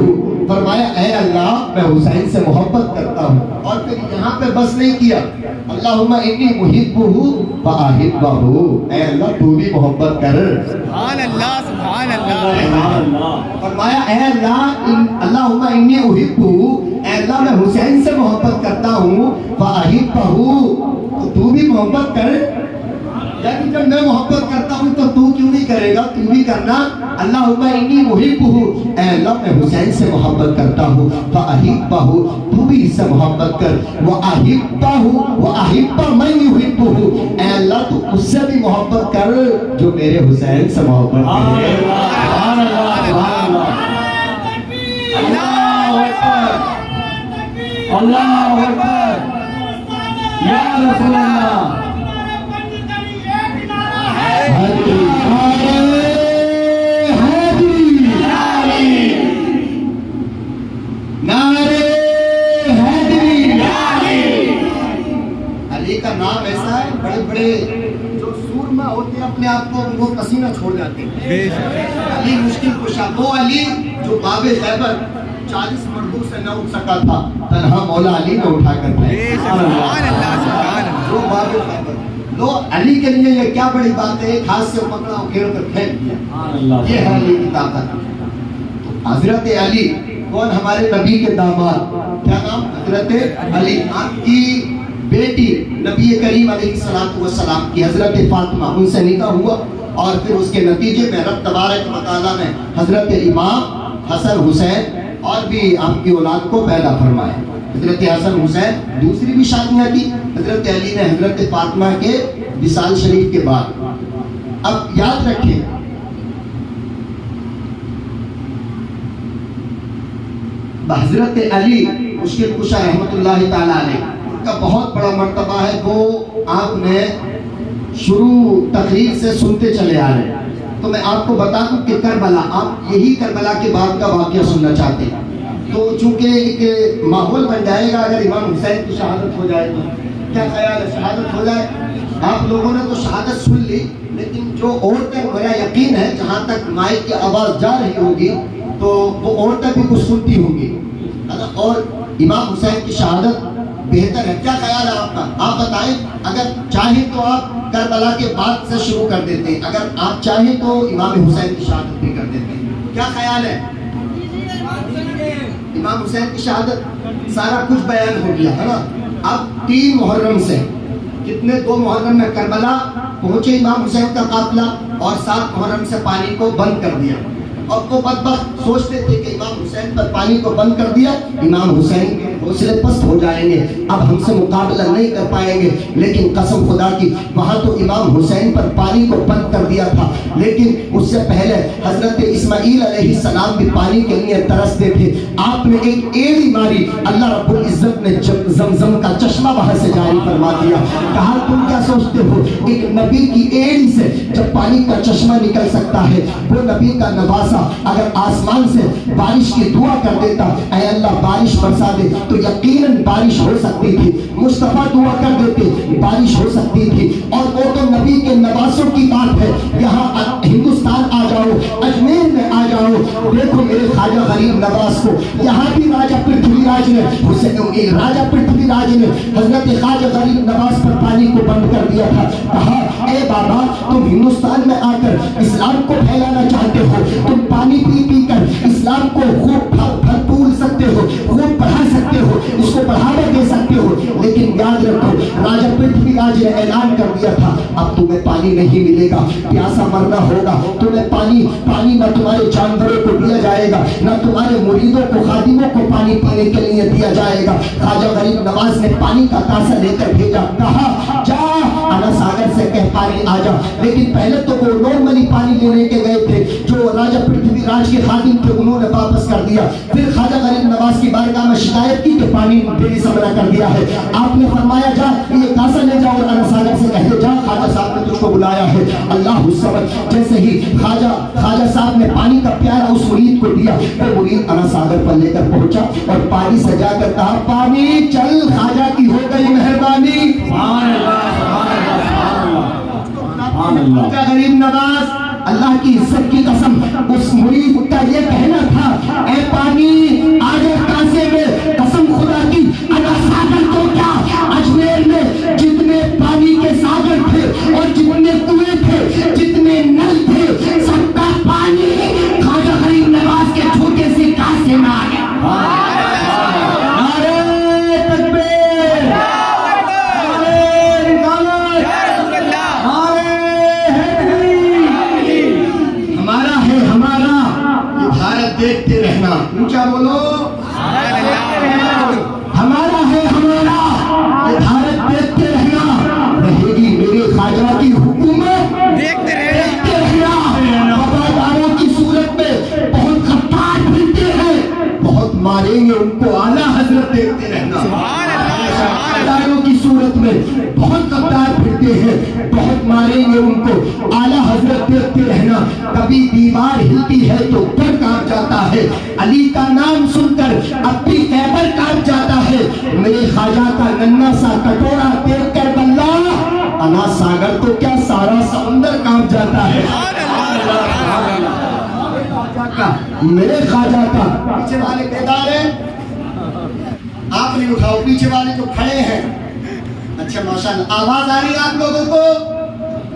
[SPEAKER 1] فرمایا اے اللہ میں حسین سے محبت کرتا ہوں. اور پھر یہاں پہ بس نہیں کیا، اللہم انی محبہ فاحبہ، اے اللہ تو بھی محبت کر۔
[SPEAKER 2] سبحان اللہ سبحان اللہ۔
[SPEAKER 3] سبحان اللہ۔
[SPEAKER 1] فرمایا اے اللہ اللہم انی احبہ، اے اللہ میں حسین سے محبت کرتا ہوں، فاحبہ تو تو بھی محبت کر۔ یعنی جب میں محبت کرتا ہوں تو تو کیوں نہیں کرے گا، تو بھی کرنا۔ اللہم انی محبہ، اے اللہ میں حسین سے محبت کرتا ہوں، فاحبہ تو بھی اس سے محبت کر، واحبہ واحب من یحبہ، اے اللہ تو اس سے بھی محبت کر جو میرے حسین سے محبت کرے۔
[SPEAKER 3] سبحان اللہ سبحان اللہ۔ اللہ اکبر اللہ اکبر یا رسول اللہ۔
[SPEAKER 1] علی کا نام ایسا ہے، بڑے بڑے جو سورما ہوتے ہیں اپنے آپ کو وہ پسینہ چھوڑ جاتے ہیں۔
[SPEAKER 2] بے شک۔
[SPEAKER 1] علی مشکل کشا، وہ علی جو باب خیبر 40 مردوں سے نہ اٹھ سکا تھا، تنہا مولا علی نے اٹھا کر
[SPEAKER 2] بے
[SPEAKER 1] دیا۔
[SPEAKER 2] شک۔ سبحان اللہ سبحان اللہ۔
[SPEAKER 1] جو باب خیبر لو علی کے لیے یہ کیا بڑی بات ہے، ایک ہاتھ سے پکڑا اور کھیل کر پھینک دیا، یہ ہے علی کی طاقت۔ حضرت علی کون؟ ہمارے نبی کے داماد، کیا نام؟ حضرت علی۔ آپ کی بیٹی نبی کریم علیہ السلام کی حضرت فاطمہ، ان سے نکاح ہوا اور پھر اس کے نتیجے میں رب تبارک و تعالیٰ نے حضرت امام حسن حسین اور بھی آپ کی اولاد کو پیدا فرمایا۔ حضرت حسن حسین دوسری بھی شادیاں کی حضرت علی نے حضرت فاطمہ کے وصال شریف کے بعد۔ اب یاد رکھیں حضرت علی مشکل کشا رحمت اللہ تعالیٰ علیہ کا بہت بڑا مرتبہ ہے، وہ آپ نے شروع تقریر سے سنتے چلے آ رہے ہیں۔ تو میں آپ کو بتا دوں کہ کربلا، آپ یہی کربلا کے بعد کا واقعہ سننا چاہتے ہیں، تو چونکہ ایک ماحول بن جائے گا اگر امام حسین کی شہادت ہو جائے تو کیا خیال ہے؟ شہادت ہو جائے۔ آپ لوگوں نے تو شہادت سن لی، لیکن جو عورتیں، میرا یقین ہے جہاں تک مائک کی آواز جا رہی ہوگی تو وہ عورتیں بھی کچھ سنتی ہوں گی، اور امام حسین کی شہادت بہتر ہے۔ کیا خیال ہے آپ کا؟ آپ بتائیں، اگر چاہیں تو آپ کربلا کے بعد سے شروع کر دیتے ہیں، اگر آپ چاہیں تو امام حسین کی شہادت بھی کر دیتے ہیں۔ کیا خیال ہے؟ امام حسین کی شہادت سارا کچھ بیان ہو گیا ہے نا۔ اب 3 محرم سے کتنے 2 محرم میں کربلا پہنچے امام حسین کا قافلہ، اور 7 محرم سے پانی کو بند کر دیا۔ اور وہ بدبخت سوچتے تھے کہ امام حسین پر پانی کو بند کر دیا، امام حسین کے حوصلے پست ہو جائیں گے، اب ہم سے مقابلہ نہیں کر پائیں گے۔ لیکن قسم خدا کی وہاں تو امام حسین پر پانی کو بند کر دیا تھا، لیکن اس سے پہلے حضرت اسماعیل علیہ السلام بھی پانی کے لیے ترستے تھے۔ آپ نے ایک ایڑی ماری، اللہ رب العزت نے زمزم کا چشمہ وہاں سے جاری فرما دیا۔ کہا تم کیا سوچتے ہو ایک نبی کی ایڑی سے جب پانی کا چشمہ نکل سکتا ہے؟ وہ نبی کا نواسا اگر آسمان سے بارش کی دعا کر دیتا، اے اللہ بارش برسا دے، تو یقیناً بارش ہو سکتی تھی۔ مصطفیٰ دعا کر دیتے، بارش ہو سکتی تھی۔ اور وہ تو نبی کے نواسوں کی بات ہے۔ یہاں ہندوستان آ جاؤ، اجمیر میں آ جاؤ، دیکھو میرے خواجہ غریب نواز کو، یہاں بھی راجہ پرتھوی راج نے حضرت خواجہ غریب نواز پر پانی کو بند کر دیا تھا۔ کہا اے بابا تم ہندوستان میں آ کر اسلام کو پھیلانا چاہتے ہو، تم پانی پی پی کر اسلام کو خوب پھول سکتے ہو، خوب پڑھا سکتے ہو، اس کو بڑھاوا دے سکتے ہو، لیکن یاد رکھو راجہ پرتھوی راج نے اعلان کر دیا تھا اب تمہیں پانی نہیں ملے گا، پیاسا مرنا ہوگا، تمہیں پانی نہ تمہارے جانوروں کو دیا جائے گا، نہ تمہارے مریدوں کو خادموں کو پانی پینے کے لیے دیا جائے گا۔ خواجہ غریب نواز نے پانی کا تاسا لے کر بھیجا، کہا جا انا ساگر سے کہہ پانی آ جا۔ لیکن پہلے تو وہ نارملی پانی لینے کے گئے تھے، جو راجہ پرتھوی راج کے خادم تھے انہوں نے واپس کر دیا۔ پھر خواجہ غریب نواز کی بارگاہ میں شکایت کی کہ پانی دینے سے منع کر دیا ہے۔ آپ نے فرمایا جا یہ تاسا لے جاؤ اور انا ساگر سے کہہ دے جا خواجہ صاحب نے تجھ کو بلایا ہے۔ اللہ الصمد، جیسے ہی خواجہ صاحب نے پانی کا پیالہ اس مرید کو دیا، وہ مرید انا ساگر پر لے کر پہنچا اور پانی سے جا کر کہا پانی چل خواجہ کی ہو گئی مہربانی۔
[SPEAKER 3] سبحان اللہ سبحان اللہ سبحان اللہ۔
[SPEAKER 1] خواجہ غریب نواز اللہ کی عزت کی قسم اس مرید کا یہ کہنا تھا اے پانی آ جا کاسے میں، قسم خدا کی انا ساگر کو کیا اجمیر میں دیکھتے رہنا. اونچا بولو. ہمارا ہے ہمارا یہ بھارت دیکھتے رہنا. رہے گی میرے خواجہ کی حکومت
[SPEAKER 2] دیکھتے رہنا.
[SPEAKER 1] رہنا. وفاداروں کی صورت میں بہت خطار پھرتے ہیں, بہت ماریں گے ان کو اعلیٰ حضرت دیکھتے رہنا. وفاداروں کی صورت میں بہت غدار پھرتے ہیں, بہت ماریں گے ان کو اعلیٰ حضرت دیکھتے رہنا. کبھی دیوار ہلتی ہے تو گھر کانپ جاتا ہے, علی کا نام سن کر اب بھی خیبر کانپ جاتا ہے. میرے خواجہ کا ننھا سا کٹورا دیکھ کر بلّا انا ساگر تو کیا سارا سمندر کانپ جاتا ہے. میرے خواجہ کا پیچھے والے بیدار ہیں, آپ نہیں اٹھاؤ, پیچھے والے جو کھڑے ہیں. اچھا ماشاءاللہ, آواز آ رہی ہے آپ لوگوں کو؟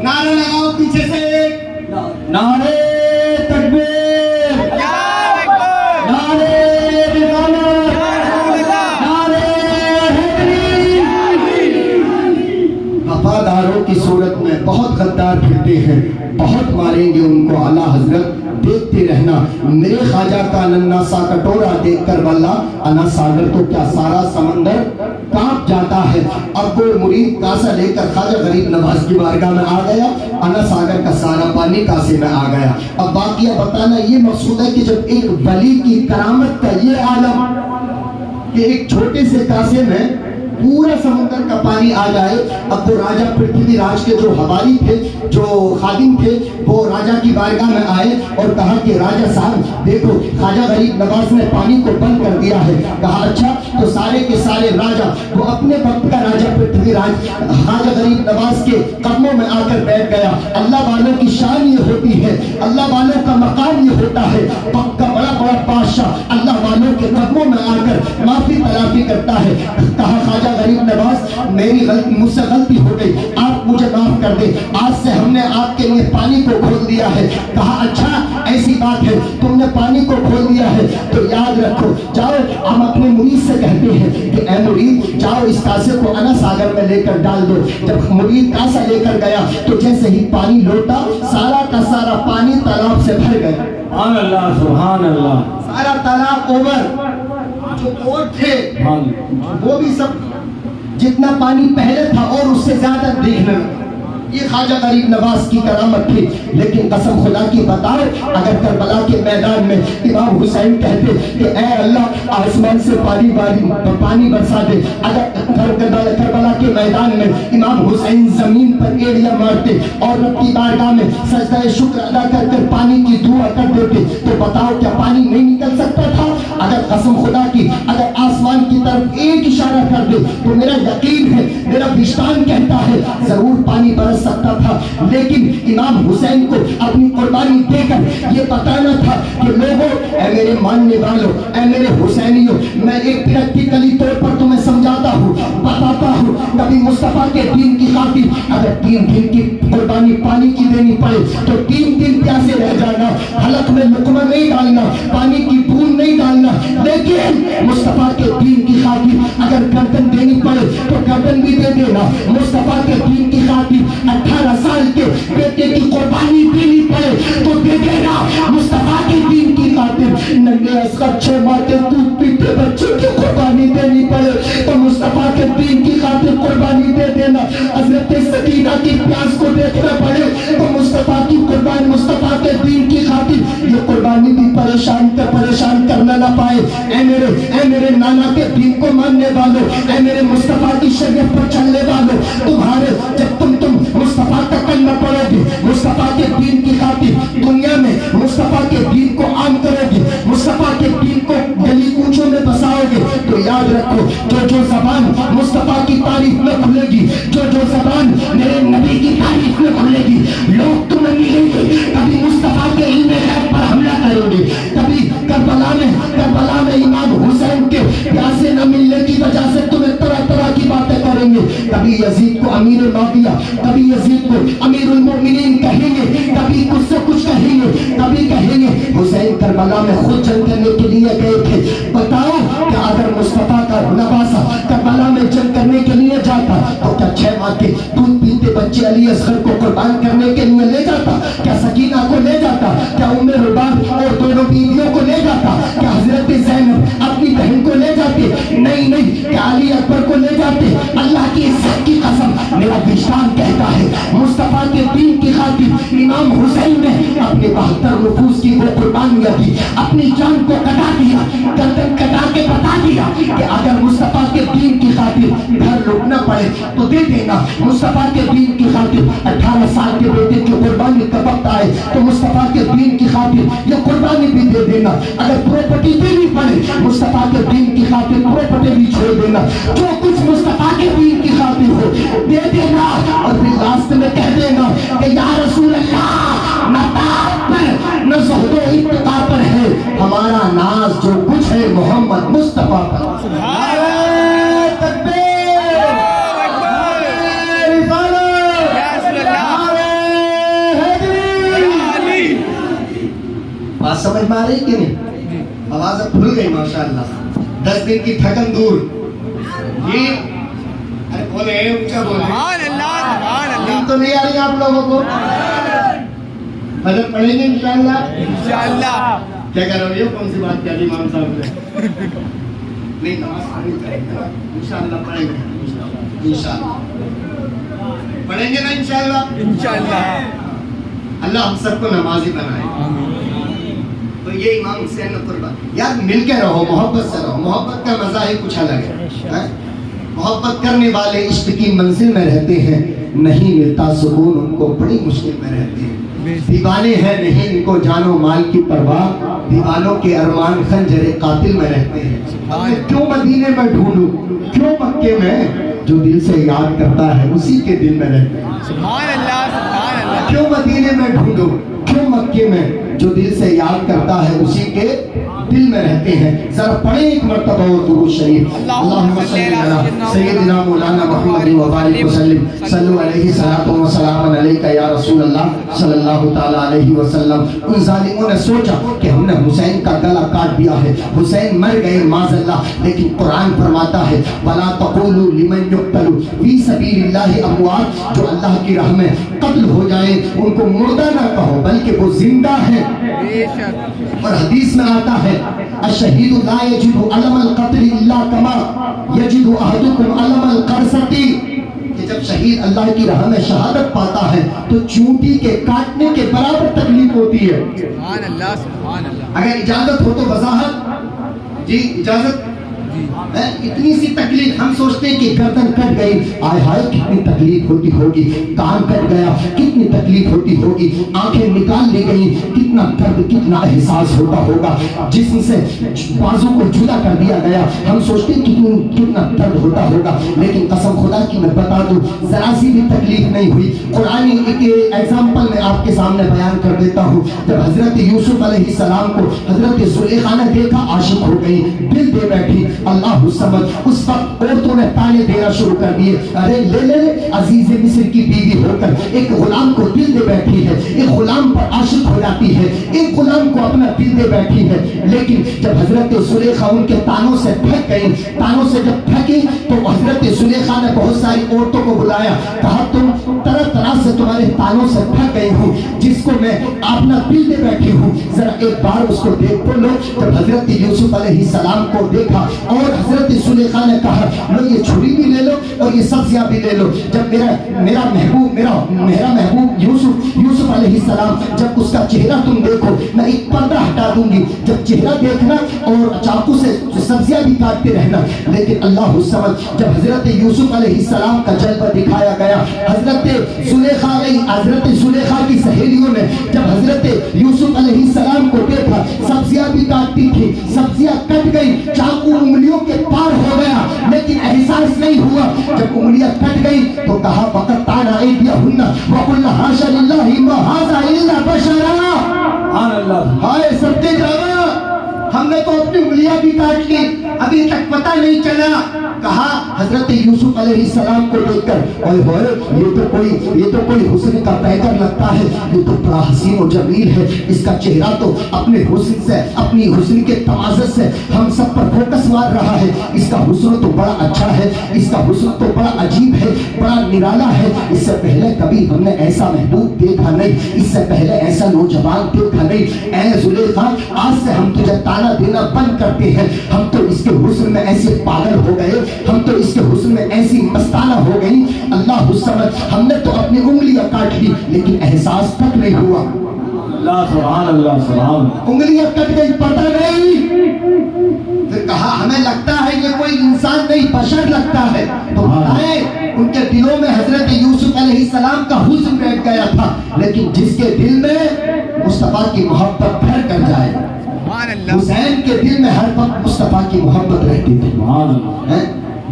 [SPEAKER 1] نعرہ لگاؤ پیچھے سے. نعرے تکبیر, نعرے رسالت, نعرے حیدری. وفاداروں کی صورت میں بہت غدار پھرتے ہیں, بہت ماریں گے ان کو اعلیٰ حضرت دیکھتے رہنا. میرے خواجہ کا ننھا سا کٹورا دیکھ کر واللہ انا ساگر تو کیا سارا سمندر کانپ جاتا ہے. اب وہ مرید کاسا لے کر خواجہ غریب نواز کی بارگاہ میں آ گیا, انا ساگر کا سارا پانی کاسے میں آ گیا. اب واقعہ بتانا یہ مقصود ہے کہ جب ایک ولی کی کرامت کا یہ عالم کہ ایک چھوٹے سے کاسے میں پورا سمندر کا پانی آ جائے. اب وہ راجہ پرتھوی راج کے جو حوالی تھے, جو خادم تھے, وہ راجہ کی بارگاہ میں آئے اور کہا کہ راجہ صاحب دیکھو خواجہ غریب نواز نے پانی کو بند کر دیا ہے. کہا اچھا, تو سارے کے سارے راجہ, وہ اپنے وقت کا راجہ پرتھوی راج خواجہ غریب نواز کے قدموں میں آ کر بیٹھ گیا. اللہ والوں کی شان یہ ہوتی ہے, اللہ والوں کا مقام یہ ہوتا ہے. وقت کا بڑا بڑا بادشاہ اللہ والوں کے قدموں میں آ کر معافی تلافی کرتا ہے. کہا خواجہ غریب نواز میری غلطی, مجھ سے غلطی ہو گئی, آپ مجھے معاف کر دیں, آج سے ہم نے آپ کے لیے پانی کو کھول دیا ہے. کہا اچھا ایسی بات ہے, تم نے پانی کو کھول دیا ہے تو یاد رکھو, جاؤ ہم اپنے مرید سے کہتے ہیں کہ اے مرید جاؤ اس کاسے کو انا ساگر میں لے کر ڈال دو. جب مرید کاسا لے کر گیا تو جیسے ہی پانی لوٹا سارا کا سارا پانی تالاب سے بھر گیا.
[SPEAKER 3] سبحان اللہ, سبحان اللہ.
[SPEAKER 1] سارا تالاب اوور, جو اور تھے وہ بھی سب جتنا پانی پہلے تھا اور اس سے زیادہ دیکھنے لگا. یہ خواجہ غریب نواز کی کرامت تھی. لیکن قسم خدا کی بتاؤ, اگر کربلا کے میدان میں امام حسین کہتے کہ اے اللہ آسمان سے پانی برسا دے, اگر کربلا کے میدان میں امام حسین زمین پر ایڑیاں مارتے اور رب کی بارگاہ میں سجدہ شکر ادا کر کر پانی کی دعا کر دیتے, تو بتاؤ کیا پانی نہیں نکل سکتا تھا؟ اگر قسم خدا کی اگر آسمان کی طرف ایک اشارہ کر دے تو میرا یقین ہے, میرا وجدان کہتا ہے ضرور پانی برس سکتا تھا. لیکن امام حسین کو اپنی قربانی دے کر یہ بتانا تھا کہ لوگوں, اے میرے ماننے والوں, اے میرے حسینیوں, میں ایک پریکٹیکلی طور پر تمہیں سمجھاتا ہوں, بتاتا ہوں. کبھی مصطفیٰ کے دین کی خاطر اگر 3 دن کی قربانی پانی کی دینی پڑے تو 3 دن پیاسے رہ جانا, حلق میں لقمہ نہیں ڈالنا, پانی کی بوند نہیں ڈالنا. لیکن مصطفیٰ کے دین کی خاطر اگر گردن دینی پڑے تو گردن بھی دے دینا. مصطفیٰ کے دین کی خاطر 18 سال کے بیٹے کی قربانی دینی پڑے تو دے دینا. مصطفیٰ کے دین کی خاطر ننھے اصغر 6 ماہ کے دودھ پیتے بچے کی قربانی دینی پڑے تو مصطفیٰ کے دین کی خاطر قربانی دے دینا. حضرت سکینہ کی پیاس کو دیکھنا پڑے تو مصطفیٰ کی قربانی, مصطفیٰ کے دین کی خاطر یہ قربانی بھی پریشان کرنا نہ پائے. اے میرے نانا کے دین کو ماننے والوں, اے میرے مصطفیٰ کی شریعت پر چلنے والوں, تمہارے جب تم مصطفیٰ کا کلمہ پڑھو گے, مصطفیٰ کے دین کی خاطر دنیا میں مصطفیٰ کے دین کو عام کرو گے, مصطفیٰ کے دین کو گلی کوچوں میں بساؤ گے, تو یاد رکھو جو زبان مصطفیٰ کی تعریف میں کھلے گی, جو زبان میرے نبی کی تعریف میں کھلے گی, لوگ تمہیں ملیں گے. کبھی مصطفیٰ کے علم غیب پر حملہ کرو گے, کبھی کربلا میں امام حسین کے پیاسے نہ ملنے کی وجہ سے تمہیں طرح طرح کی باتیں کریں گے. کبھی یزید کو امیر المعاویہ, کبھی یزید کو امیر المؤمنین کہیں گے, کبھی کچھ سے کچھ کہیں گے, کبھی کہیں گے حسین کربلا میں خود جنگ کرنے کے لیے گئے تھے. بتاؤ کہ اگر مصطفیٰ کا نواسا کربلا میں جنگ کرنے کے لیے جاتا تو کیا 6 ماہ کے دودھ پیتے بچے علی اصغر کو قربان کرنے کے لیے لے جاتا؟ کیا سکینہ کو لے جاتا؟ کیا ام رباب اور دونوں بیویوں کو لے جاتا؟ اس کی وہ قربانیاں دی، اپنی جان کو کٹا دیا، گردن کٹا کے بتا دیا کہ اگر مصطفیٰ کے دین کی خاطر گھر لوٹنا پڑے تو دے دینا، مصطفیٰ کے دین کی خاطر 18 سال کے بیٹے کی قربانی کا وقت آئے تو مصطفیٰ کے دین کی خاطر یہ قربانی بھی دے دینا، اگر پراپرٹی دینی پڑے مصطفیٰ کے دین کی خاطر پراپرٹی بھی چھوڑ دینا، جو کچھ مصطفیٰ کے دین کی خاطر ہو دے دینا، اور پھر لاسٹ میں کہہ دینا کہ یا رسول اللہ نہ طاعت پر نہ زہد و اتقا پر ہے، ہمارا ناز جو کچھ ہے محمد مصطفیٰ پر۔ بات سمجھ میں آ رہی کہ نہیں؟ آواز اب کھل گئی ماشاءاللہ، 10 دن کی تھکن دور۔ یہ ارے بولے اونچا بولے،
[SPEAKER 2] سبحان اللہ سبحان اللہ،
[SPEAKER 1] تو نہیں آ رہی آپ لوگوں کو؟ فجر پڑھیں گے انشاءاللہ؟
[SPEAKER 2] انشاءاللہ۔
[SPEAKER 1] کیا کر رہے ہو؟ کون سی بات کیا امام صاحب نے؟ نہیں نماز پڑھیں گے انشاءاللہ، پڑھیں گے انشاءاللہ، پڑھیں گے نا انشاءاللہ؟
[SPEAKER 2] انشاءاللہ۔
[SPEAKER 1] اللہ ہم سب کو نمازی بنائے۔ تو یہ امام حسین قربان، یار مل کے رہو، محبت سے رہو، محبت کا مزہ ہی کچھ الگ ہے۔ محبت کرنے والے عشق کی منزل میں رہتے ہیں، نہیں ملتا سکون ان کو، بڑی مشکل میں رہتے ہیں۔ دیوانے ہیں نہیں ان کو جان و مال کی پرواہ، دیوانوں کے ارمان خنجر قاتل میں رہتے ہیں۔ میں کیوں مدینے میں ڈھونڈوں، کیوں مکے میں، جو دل سے یاد کرتا ہے اسی کے دل میں رہتے ہیں۔
[SPEAKER 2] سبحان اللہ سبحان اللہ۔
[SPEAKER 1] کیوں مدینے میں ڈھونڈوں، کیوں مکے میں، جو دل سے یاد کرتا ہے اسی کے دل میں رہتے ہیں۔ ذرا پڑھیں ایک مرتبہ اور درود شریف، اللہم صلی علی سیدنا مولانا محمد وبارک وسلم، صلو علیہ الصلاۃ والسلام علیک یا رسول اللہ صلی اللہ تعالی علیہ وسلم۔ ان ظالموں نے سوچا کہ ہم نے حسین کا گلا کاٹ دیا ہے، حسین مر گئے معاذ اللہ، لیکن قرآن فرماتا ہے وَلَا تَقُولُوا لِمَنْ يُقْتَلُ فِي سَبِيلِ اللَّهِ أَمْوَاتٌ، جو اللہ کی راہ میں قتل ہو جائے ان کو مردہ نہ کہو بلکہ وہ زندہ ہیں۔ اور حدیث میں آتا ہے الشہید لا یجد علم القتل الا کما یجد احدکم علم القرصۃ، کہ جب شہید اللہ کی راہ میں شہادت پاتا ہے تو چونٹی کے کاٹنے کے برابر تکلیف ہوتی ہے۔
[SPEAKER 2] سبحان اللہ سبحان اللہ۔
[SPEAKER 1] اگر اجازت ہو تو وضاحت، جی اجازت، اتنی سی تکلیف، ہم سوچتے ہیں کہ گردن کٹ گئی، آئے ہائے کتنی تکلیف ہوتی ہوگی، کان کٹ گیا کتنی تکلیف ہوتی ہوگی، آنکھیں نکال لی گئی کتنا درد، کتنا احساس ہوتا ہوگا، جسم سے بازو کو جدا کر دیا گیا، ہم سوچتے ہیں کتنا درد ہوتا ہوگا، لیکن قسم خدا کی میں بتا دوں ذرا سی بھی تکلیف نہیں ہوئی۔ قرآن ایک ایگزامپل میں آپ کے سامنے بیان کر دیتا ہوں۔ جب حضرت یوسف علیہ السلام کو حضرت زلیخا نے دیکھا عاشق ہو گئی، دل دے بیٹھی، اللہ سمجھ، اس وقت عورتوں نے تانے دینا شروع کر دیے، ارے لے لے لے عزیز مصر کی بیوی ہو کر ایک غلام کو دل دے بیٹھی ہے، ایک غلام پر عاشق ہو جاتی ہے، ایک غلام کو اپنا دل دے بیٹھی ہے۔ لیکن جب حضرت زلیخا ان کے تانوں سے پھک گئی، تانوں سے جب پھکی تو حضرت زلیخا نے بہت ساری عورتوں کو بلایا، کہا تم طرح طرح سے تمہارے تانوں سے پھک گئی ہوں، جس کو میں اپنا دل دے بیٹھی ہوں، ذرا ایک بار اس کو دیکھ تو لو۔ جب حضرت یوسف علیہ السلام کو دیکھا اور حضرت زلیخا نے کہا لو یہ چھری بھی لے لو اور یہ سبزیاں بھی لے لو۔ جب میرا محبوب یوسف علیہ السلام، جب اس کا چہرہ تم دیکھو میں ایک پردہ ہٹا دوں گی، جب چہرہ دیکھنا اور چاقو سے سبزیاں بھی کاٹتے رہنا۔ لیکن اللہ سمجھ، جب حضرت یوسف علیہ السلام کا جلوہ دکھایا گیا، حضرت زلیخا کی سہیلیوں نے جب حضرت یوسف علیہ السلام کو دیکھا، سبزیاں بھی کاٹتی تھی، سبزیاں کٹ گئی، چاقو انگلیوں کے پار ہو گیا، لیکن احساس نہیں ہوا۔ جب انگلیاں کٹ گئی تو کہا وَقَطَّعْنَا أَيْدِيَهُنَّ وَقُلْنَا حَاشَ لِلَّهِ مَا هَٰذَا إِلَّا بَشَرٌ۔ سبحان اللہ، ہائے سچے جاوا، ہم نے تو اپنی انگلیاں بھی کاٹ لی، ابھی تک پتہ نہیں چلا۔ کہا حضرت یوسف علیہ السلام کو دیکھ کر اوئے ہوئے یہ تو کوئی حسن کا پیکر لگتا ہے، یہ تو بڑا حسین و جمیل ہے، اس کا چہرہ تو اپنے حسن سے، اپنی حسن کے تمازت سے ہم سب پر فوکس مار رہا ہے، اس کا حسن تو بڑا اچھا ہے، اس کا حسن تو بڑا عجیب ہے، بڑا نرالا ہے، اس سے پہلے کبھی ہم نے ایسا محبوب دیکھا نہیں، اس سے پہلے ایسا نوجوان دیکھا نہیں۔ اے زلیخا، آج سے ہم تجھے تانا دینا بند کرتے ہیں، ہم تو اس کے حسن میں ایسے پاگل ہو گئے، ہم تو اس کے حسن میں ایسی مستانہ ہو گئی، اللہ سمجھ، ہم نے تو اپنی انگلیاں کاٹ لی لیکن احساس تک نہیں ہوا۔
[SPEAKER 3] اللہ سبحان اللہ سبحان
[SPEAKER 1] انگلیاں کٹ گئی پتہ نہیں. پھر کہا ہمیں لگتا ہے یہ کوئی انسان نہیں بشر لگتا ہے. تو بتائیں ان کے دلوں میں حضرت یوسف علیہ السلام کا حسن بیٹھ گیا تھا, لیکن جس کے دل میں مصطفیٰ کی محبت بھر کر جائے. حسین کے دل میں ہر وقت مصطفیٰ کی محبت رہتی تھی.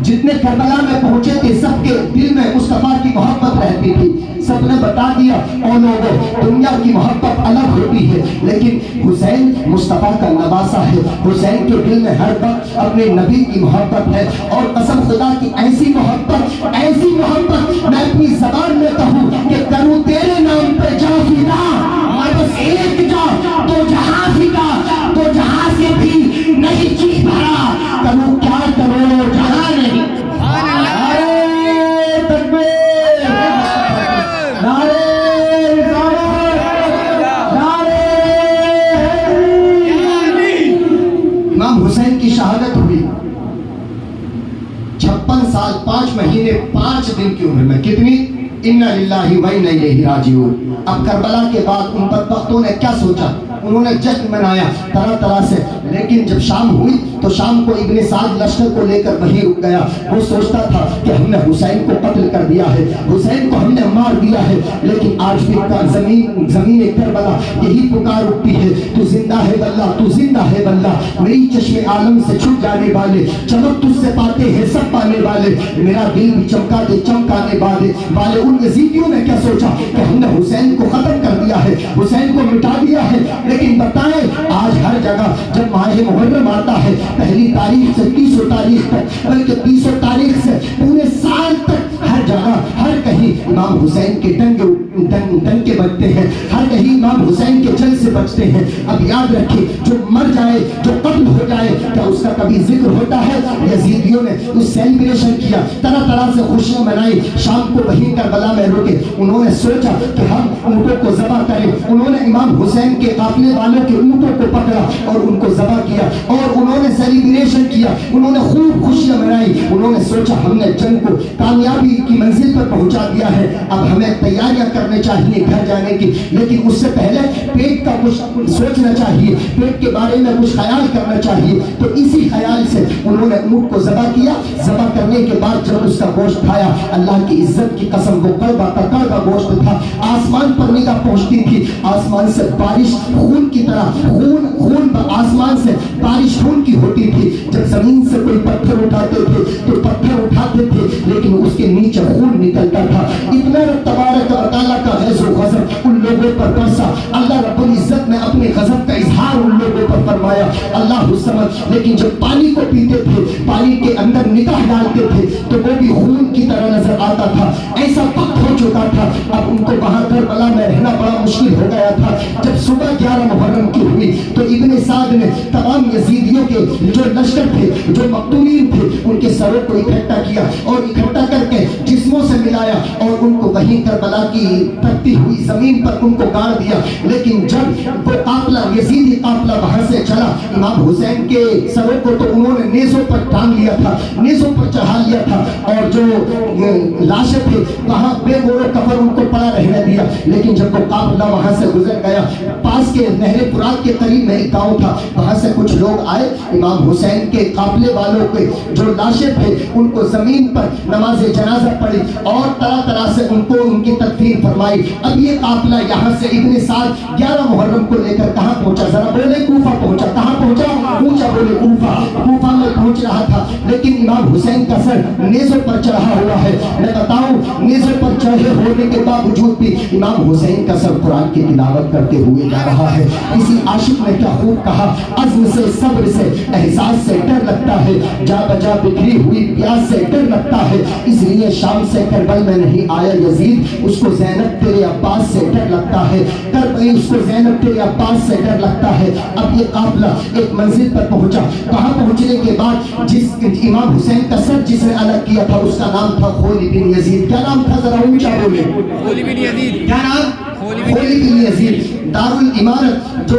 [SPEAKER 1] جتنے کربلا میں پہنچے تھے سب کے دل میں مصطفیٰ کی محبت رہتی تھی. سب نے بتا دیا او لوگوں دنیا کی محبت الگ ہوتی ہے, لیکن حسین مصطفیٰ کا نواسا ہے. حسین کے دل میں ہر وقت اپنے نبی کی محبت ہے. اور قسم خدا کی ایسی محبت میں اپنی زبان میں کہوں کہ کروں تیرے نام پہ جا فدا, میں بس ایک جا تو جہاں فدا, تو جہاں سے بھی نہیں جی بھرا, کروں کیا کرو جہاں نہیں. امام حسین کی شہادت ہوئی 56 سال 5 مہینے 5 دن کی عمر میں. کتنی؟ اِنَّا لِلَّهِ وَإِنَّا إِلَيْهِ رَاجِعُونَ. اب کربلا کے بعد ان بدبختوں نے کیا سوچا؟ انہوں نے جشن منایا طرح طرح سے, لیکن جب شام ہوئی تو شام کو ابن سعد لشکر کو لے کر وہیں رک گیا. وہ سوچتا تھا کہ ہم نے حسین کو قتل کر دیا ہے, حسین کو ہم نے مار دیا ہے, لیکن آج بھی زمین کربلا یہی پکار اٹھتی ہے, تو زندہ ہے واللہ, تو زندہ ہے واللہ, میری چشم عالم سے چھٹ جانے والے, چمک تجھ سے پاتے ہیں سب پانے والے, میرا دل بھی چمکا دے چمکانے والے. ان یزیدیوں نے کیا سوچا کہ ہم نے حسین کو ختم کر دیا ہے, حسین کو مٹا دیا ہے. لیکن بتائیں آج ہر جگہ جب ماہ محرم آتا ہے, پہلی تاریخ سے 30 تاریخ تک, بلکہ 30 تاریخ سے پورے سال تک ہر جگہ ہر کہیں امام حسین کے ڈنکے بجتے ہیں, ہر کہیں امام حسین کے جل سے بچتے ہیں. اب یاد رکھیں جو مر جائے, جو قتل ہو جائے, کیا اس کا کبھی ذکر ہوتا ہے؟ یزیدیوں نے اس سیلیبریشن کیا, طرح طرح سے خوشیاں منائی. شام کو وہیں کربلا میں رکے, انہوں نے سوچا کہ ہم اونٹوں کو ذبح کریں. انہوں نے امام حسین کے قافلے والوں کے اونٹوں کو پکڑا اور ان کو ذبح کیا, اور انہوں نے سیلیبریشن کیا, انہوں نے خوب خوشیاں منائی. انہوں نے سوچا ہم نے جنگ کو کامیابی کی منزل پر پہنچا دیا ہے, اب ہمیں تیاریاں کرنے چاہیے گھر جانے کی. لیکن اس سے پہلے پیٹ کا کچھ سوچنا چاہیے, پیٹ کے بارے میں کچھ خیال کرنا چاہیے. تو اسی خیال سے انہوں نے اونٹ کو ذبح کیا. ذبح کرنے کے بعد جب اس کا گوشت کھایا, اللہ کی عزت کی قسم وہ کڑوا کا گوشت تھا. آسمان پر نگاہ پہنچتی تھی, آسمان سے بارش خون کی طرح, خون آسمان سے بارش خون کی ہوتی تھی. جب زمین سے کوئی پتھر اٹھاتے تھے تو پتھر اٹھاتے تھے, لیکن اس کے نیچے خون نکلتا تھا. اتنا تبارک و تعالیٰ کا غیظ و غضب ان لوگوں پر برسا. اللہ رب العزت نے اپنے غضب کا اظہار ان لوگوں پر فرمایا, اللہ الصمد. لیکن جب پانی کو پیتے تھے, پانی کے اندر نگاہ ڈالتے تھے تو وہ بھی خون کی طرح نظر آتا تھا. ایسا وقت ہو چکا تھا, اب ان کو وہاں کربلا میں رہنا بڑا مشکل ہو گیا تھا. جب صبح 11 محرم کی ہوئی تو ابن سعد نے تمام یزیدیوں کے جو لشکر تھے, جو مقتولین تھے, ان کے سروں کو اکٹھا کیا اور اکٹھا کر کے جسموں سے ملایا اور ان کو وہیں کربلا کی تپتی ہوئی زمین پر ان کو گاڑ دیا. لیکن جب وہ قافلہ, یزیدی قافلہ وہاں سے چلا, امام حسین کے سروں کو تو انہوں نے نیزوں پر ٹانگ لیا تھا, نیزوں پر چڑھا لیا تھا, اور جو لاشیں تھے وہاں بے گور کفر ان کو پڑا رہنے دیا. لیکن جب وہ قافلہ وہاں سے گزر گیا, پاس کے نہر فرات کے قریب میں ایک گاؤں تھا, وہاں سے کچھ لوگ آئے, امام حسین کے قافلے والوں کے جو لاشیں تھے ان کو زمین پر نماز جنازہ پڑھی اور طرح طرح سے ان کو ان کی تدفین فرمائی. اب یہ قافلہ یہاں سے ابن سعد 11 محرم کو لے کر کہاں پہنچا؟ ذرا بولے کوفہ پہنچا. کہاں پہنچا؟ اونچا بولے کوفہ. کوفہ میں پہنچ رہا تھا, لیکن امام حسین کا سر نیزوں پر چڑھا ہوا ہے. میں بتاؤں نیزوں پر چڑھے ہونے کے باوجود بھی امام حسین کا سر قرآن کی تلاوت کرتے ہوئے جا رہا ہے. اسی عاشق نے کیا خوب کہا, عزم سے, صبر سے, احساس سے ڈر لگتا ہے, جا بجا بکھری ہوئی پیاس سے ڈر لگتا ہے. اس لیے شام سے کربل میں نہیں آیا یزید, اس کو زینب تیرے عباس سے ڈر لگتا ہے. اس کو زینب تیرے عباس سے ڈر لگتا ہے. اب یہ قافلہ ایک منزل پر پہنچا. وہاں پہنچنے کے بعد جس امام حسین کا سر جس نے الگ کیا تھا اس کا نام تھا خولی بن یزید. کیا نام تھا؟ ذرا اونچا بولے.
[SPEAKER 2] خولی بن یزید.
[SPEAKER 1] کیا نام؟ خولی بن یزید. دارالامارت جو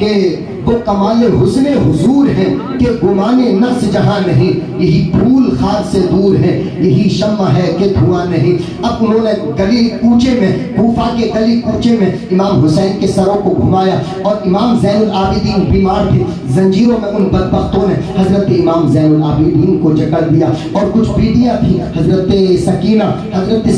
[SPEAKER 1] کہ وہ کمال حسن حضور ہیں کہ گمانے نفس جہاں نہیں، یہی پھول خار سے دور ہے، یہی شمع ہے کہ دھواں نہیں۔ اب انہوں نے گلی کوچے میں، کوفہ کے گلی کوچے میں امام حسین کے سروں کو گھمایا، اور امام زین العابدین بیمار تھے، زنجیروں میں ان بدبختوں نے حضرت امام زین العابدین کو جکڑ دیا، اور کچھ بیٹیاں تھیں، حضرت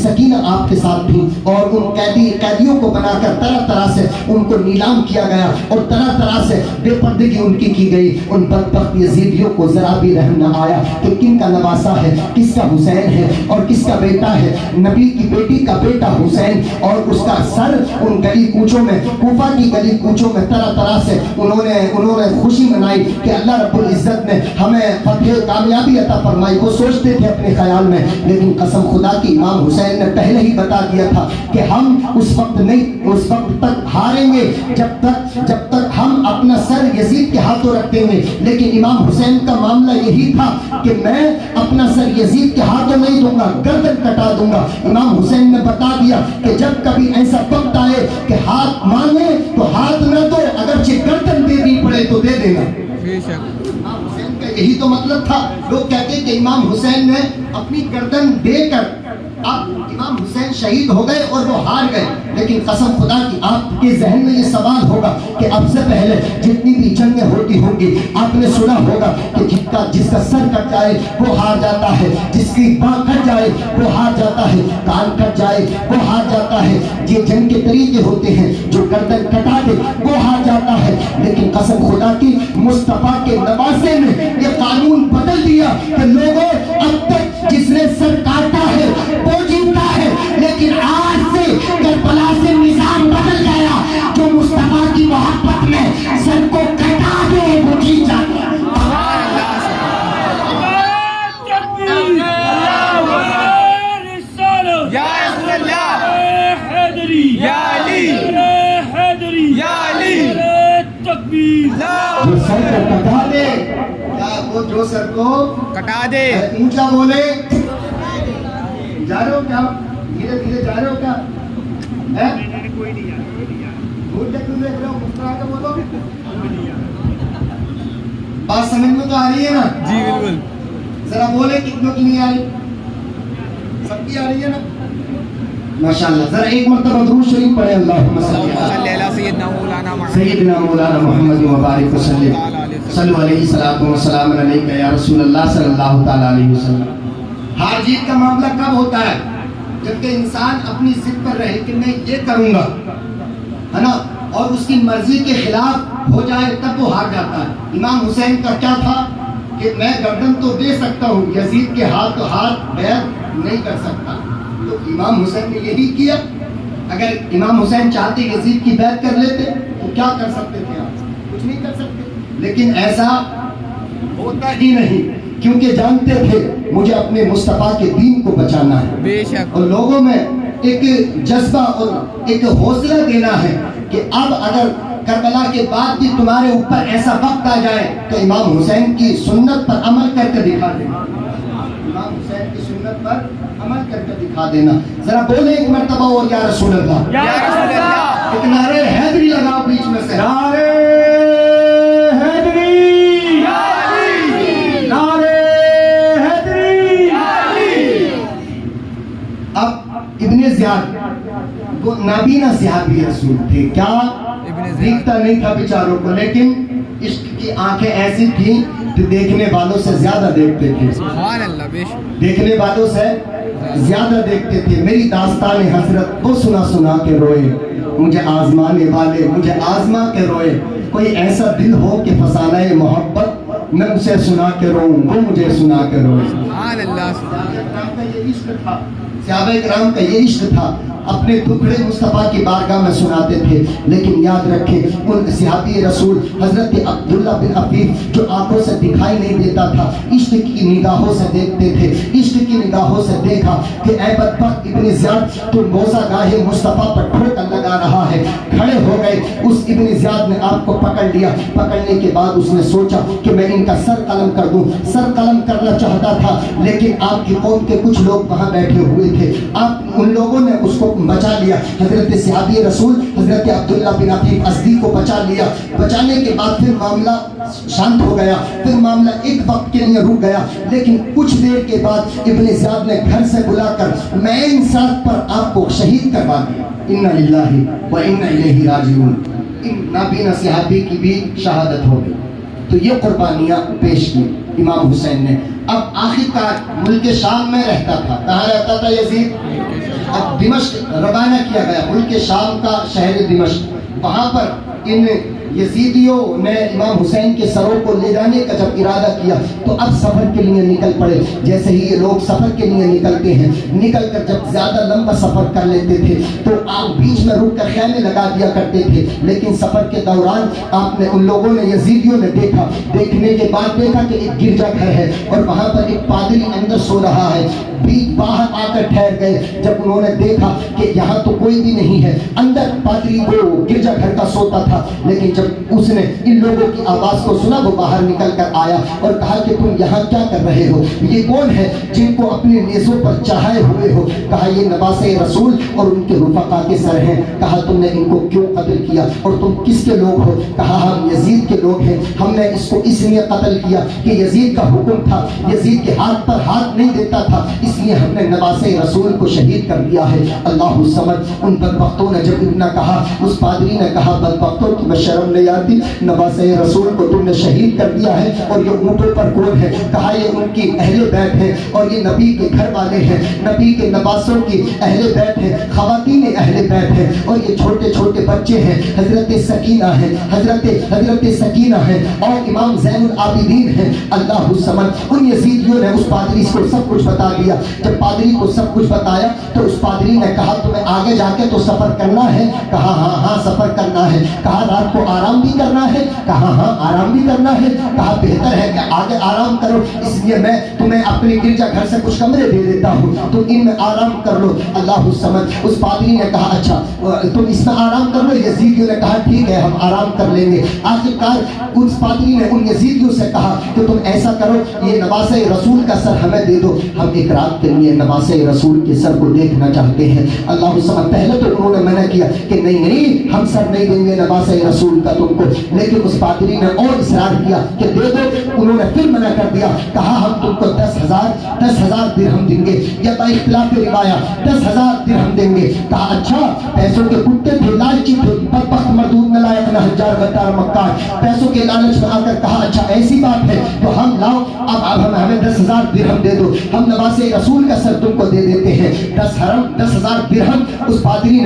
[SPEAKER 1] سکینہ آپ کے ساتھ تھیں، اور ان قیدیوں کو بنا کر طرح طرح سے ان کو نیلام کیا گیا، اور طرح طرح سے بے پردگی ان کی گئی۔ ان بدبخت یزیدیوں کو ذرا بھی رحم نہ آیا کہ کن کا نواسا ہے، کس کا حسین ہے اور کس کا بیٹا ہے۔ نبی کی بیٹی کا بیٹا حسین، اور اس کا سر ان گلی کوچوں میں، کوفہ کی گلی کوچوں میں طرح طرح سے انہوں نے خوشی منائی کہ اللہ رب العزت نے ہمیں فتح کامیابی عطا فرمائی۔ وہ سوچتے تھے اپنے خیال میں، لیکن قسم خدا کی امام حسین نے پہلے ہی بتا دیا تھا کہ ہم اس وقت تک ہاریں گے جب تک ہم اپنا سر یزید کے ہاتھوں رکھ دیں گے۔ لیکن امام حسین کا معاملہ یہی تھا کہ میں اپنا سر یزید کے ہاتھوں نہیں دوں گا، گردن کٹا دوں گا۔ امام حسین نے بتا دیا کہ جب کبھی ایسا وقت آئے کہ ہاتھ مانگے تو ہاتھ نہ دو، اگرچہ گردن دینی پڑے تو دے دینا۔ امام حسین کا یہی تو مطلب تھا۔ لوگ کہتے کہ امام حسین نے اپنی گردن دے کر، اب امام حسین شہید ہو گئے اور وہ ہار گئے، لیکن قسم خدا کی آپ کے ذہن میں یہ سوال ہوگا کہ اب سے پہلے جتنی بھی جنگیں ہوتی ہوں گی، آپ نے سنا ہوگا کہ جس کا سر کٹ جائے وہ ہار جاتا ہے، جس کی باں کٹ جائے وہ ہار جاتا ہے، کان کٹ جائے وہ ہار جاتا ہے۔ یہ جنگ کے طریقے ہوتے ہیں، جو گردن کٹا دے وہ ہار جاتا ہے۔ لیکن قسم خدا کی مصطفیٰ کے نواسے نے یہ قانون بدل دیا کہ لوگوں، اب تک جس نے سر کاٹا ہے وہ جیتا ہے، لیکن آج سے کربلا سے نظام بدل گیا۔ جو مصطفیٰ کی محبت میں سر کو کٹا دے وہ جیت جاتا ہے۔ جو سر کو کٹا دے، وہ جو سر کو
[SPEAKER 2] کٹا دے،
[SPEAKER 1] اونچا بولے، جا رہے ہو کیا؟ دھیرے دھیرے جا رہے ہو کیا؟ بات سمجھ میں تو آ رہی ہے نا؟
[SPEAKER 2] جی بالکل۔
[SPEAKER 1] ذرا بولے کتنوں کی نہیں آ رہی؟ سب کی آ رہی ہے نا؟ ماشاءاللہ۔ ذرا ایک مرتبہ درود شریف پڑھیں، اللہم صلی علی
[SPEAKER 2] سیدنا مولانا
[SPEAKER 1] سیدنا مولانا محمد وبارک وسلم، صلو علیہ الصلوۃ والسلام علیک یا رسول اللہ صلی اللہ تعالی علیہ وسلم۔ ہار جیت کا معاملہ کب ہوتا ہے؟ جبکہ انسان اپنی ضد پر رہے کہ میں یہ کروں گا، ہے نا، اور اس کی مرضی کے خلاف ہو جائے تب وہ ہار جاتا ہے۔ امام حسین کا کیا تھا کہ میں گردن تو دے سکتا ہوں، یزید کے ہاتھ بیعت نہیں کر سکتا۔ تو امام حسین نے یہی کیا۔ اگر امام حسین چاہتے یزید کی بیعت کر لیتے تو کیا کر سکتے تھے آپ؟ کچھ نہیں کر سکتے۔ لیکن ایسا ہوتا ہی نہیں، کیونکہ جانتے تھے مجھے اپنے مصطفیٰ کے دین کو بچانا ہے،
[SPEAKER 2] بے شک، اور
[SPEAKER 1] اور لوگوں میں ایک جذبہ اور ایک حوصلہ دینا ہے کہ اب اگر کربلا کے بعد بھی تمہارے اوپر ایسا وقت آ جائے تو امام حسین کی سنت پر عمل کر کے دکھا دینا۔ امام حسین کی سنت پر عمل کر کے دکھا دینا۔ ذرا بولے ایک مرتبہ اور یا رسول اللہ،
[SPEAKER 2] یا رسول اللہ،
[SPEAKER 1] ایک نعرہ حیدری لگاؤ بیچ میں سے۔
[SPEAKER 3] نعرے حیدری، نعرے حیدری۔
[SPEAKER 1] اب ابن زیاد وہ نابینا صحابی رسول تھے، کیا دیکھتا نہیں تھا بیچاروں کو، لیکن عشق کی آنکھیں ایسی تھیں کہ دیکھنے والوں سے زیادہ دیکھتے تھے،
[SPEAKER 2] سبحان اللہ، بے شک،
[SPEAKER 1] دیکھنے والوں سے زیادہ دیکھتے تھے۔ میری داستان حضرت وہ سنا سنا کے روئے، مجھے آزمانے والے مجھے آزما کے روئے۔ کوئی ایسا دل ہو کہ فسانہ محبت میں اسے سنا کے روؤں، وہ مجھے سنا کے روئے۔
[SPEAKER 2] سبحان اللہ،
[SPEAKER 1] صحابہ کرام کا یہ عشق تھا، صحابہ کرام کا یہ عشق تھا، اپنے ٹکڑے مصطفیٰ کی بارگاہ میں سناتے تھے۔ لیکن یاد رکھیں ان صحابی رسول حضرت عبداللہ بن عفیف جو آنکھوں سے دکھائی نہیں دیتا تھا، عشق کی نگاہوں سے دیکھتے تھے، عشق کی نگاہوں سے دیکھا کہ اے بدبخت ابن زیاد تو موزہ گاہ مصطفیٰ پر ٹھوکر لگا رہا ہے۔ کھڑے ہو گئے، اس ابن زیاد نے آپ کو پکڑ لیا۔ پکڑنے کے بعد اس نے سوچا کہ میں ان کا سر قلم کر دوں، سر قلم کرنا چاہتا تھا، لیکن آپ کی قوم کے کچھ لوگ وہاں بیٹھے ہوئے تھے، آپ ان لوگوں نے اس کو بچا لیا، حضرت صحابی رسول حضرت عبداللہ بن عقیل ازدی کو بچا لیا، بچانے کے بعد پھر معاملہ شانت ہو گیا، پھر معاملہ ایک وقت کے لیے رک گیا، لیکن کچھ دیر کے بعد ابن زیاد نے گھر سے بلا کر مین سڑک پر آپ کو شہید کروا دیا۔ انا للہ و انا الیہ راجعون۔ نابینا صحابی کی بھی شہادت ہو گئی۔ تو یہ قربانیاں پیش کی امام حسین نے۔ اب آخر کار ملک شام میں رہتا تھا، کہاں رہتا تھا یزید؟ اب دمشق روانہ کیا گیا، ملک شام کا شہر دمشق، وہاں پر ان یزیدیوں نے امام حسین کے سروں کو لے جانے کا جب ارادہ کیا تو اب سفر کے لیے نکل پڑے۔ جیسے ہی یہ لوگ سفر کے لیے نکلتے ہیں، نکل کر جب زیادہ لمبا سفر کر لیتے تھے تو آپ بیچ میں رک کر خیمے لگا دیا کرتے تھے، لیکن سفر کے دوران آپ نے ان لوگوں نے یزیدیوں نے دیکھا، دیکھنے کے بعد دیکھا کہ ایک گرجا گھر ہے اور وہاں پر ایک پادری اندر سو رہا ہے، باہر آ کر ٹھہر گئے۔ جب انہوں نے دیکھا کہ یہاں تو کوئی بھی نہیں ہے، اندر پادری وہ گرجا گھر کا سوتا تھا، لیکن جب اس نے ان لوگوں کی آواز کو سنا وہ باہر نکل کر آیا اور کہا کہ تم یہاں کیا کر رہے ہو؟ یہ کون ہے جن کو اپنے نیزوں پر چڑھائے ہوئے ہو؟ کہا یہ نواسے رسول اور ان کے رفقا کے سر ہیں۔ کہا تم نے ان کو کیوں قتل کیا اور تم کس کے لوگ ہو؟ کہا ہم یزید کے لوگ ہیں، ہم نے اس کو اس لیے قتل کیا کہ یزید کا حکم تھا، یزید کے ہاتھ پر ہاتھ نہیں دیتا تھا، اس لیے ہم نے نواسے رسول کو شہید کر دیا ہے۔ اللہ سمجھ ان بدبختوں نے جب اتنا کہا، اس پادری نے کہا بدبختوں تمہیں شرم نہیں آتی؟ نواسے رسول کو تم نے شہید کر دیا ہے، اور یہ اونٹوں پر کون ہے؟ کہا یہ ان کی اہل بیت ہے اور یہ نبی کے گھر والے ہیں، نبی کے نواسوں کی اہل بیت ہے، خواتین اہل بیت ہے، اور یہ چھوٹے چھوٹے بچے ہیں، حضرت سکینہ ہے، حضرت سکینہ ہے اور امام زین العابدین ہے۔ اللہ سمجھ ان یزیدیوں نے اس پادری کو سب کچھ بتا دیا۔ جب پادری کو سب کچھ بتایا تو اس پادری نے کہا تمہیں آگے جا کے تو سفر کرنا ہے؟ کہا ہاں سفر کرنا ہے۔ کہا رات کو آرام بھی کرنا ہے؟ کہا ہاں آرام بھی کرنا ہے۔ کہا بہتر ہے کہ آگے آرام کرو، اس لیے میں تمہیں اپنی گرجا گھر سے کچھ کمرے دے دیتا ہوں، تم ان میں آرام کر لو۔ اللہ سمجھ اس پادری نے کہا اچھا تم اس میں آرام کر لو۔ یزیدیوں نے کہا ٹھیک ہے ہم آرام کر لیں گے۔ آخر کار اس پادری نے ان یزیدیوں سے کہا کہ تم ایسا کرو یہ نواسے رسول کا سر ہمیں دے دو، ہم ایک رات کے لیے نواسے رسول کے سر کو دیکھنا چاہتے ہیں۔ اللہ سمجھ پہلے تو انہوں نے منع کیا کہ نہیں ہم سر نہیں دیں گے نواسے رسول کا تم کو، لیکن اس پادری نے اور اصرار کیا کہ دے دو۔ انہوں نے پھر منع کر دیا، کہا ہم تم کو 10,000 درہم دیں گے، یا با اختلاف روایت 10,000 درہم دیں گے۔ کہا اچھا پیسوں کے کتے تھے، لالچی تھے، بدبخت مردود نلائق نہجار غدار مکار، پیسوں کے لالچ میں آ کر کہا اچھا ایسی بات ہے تو ہم لاؤ اب ہمیں 10,000 درہم دے دو، ہم نواسے رسول کا سر تم کو دے دیتے ہیں۔ 10,000 درہم اس پادری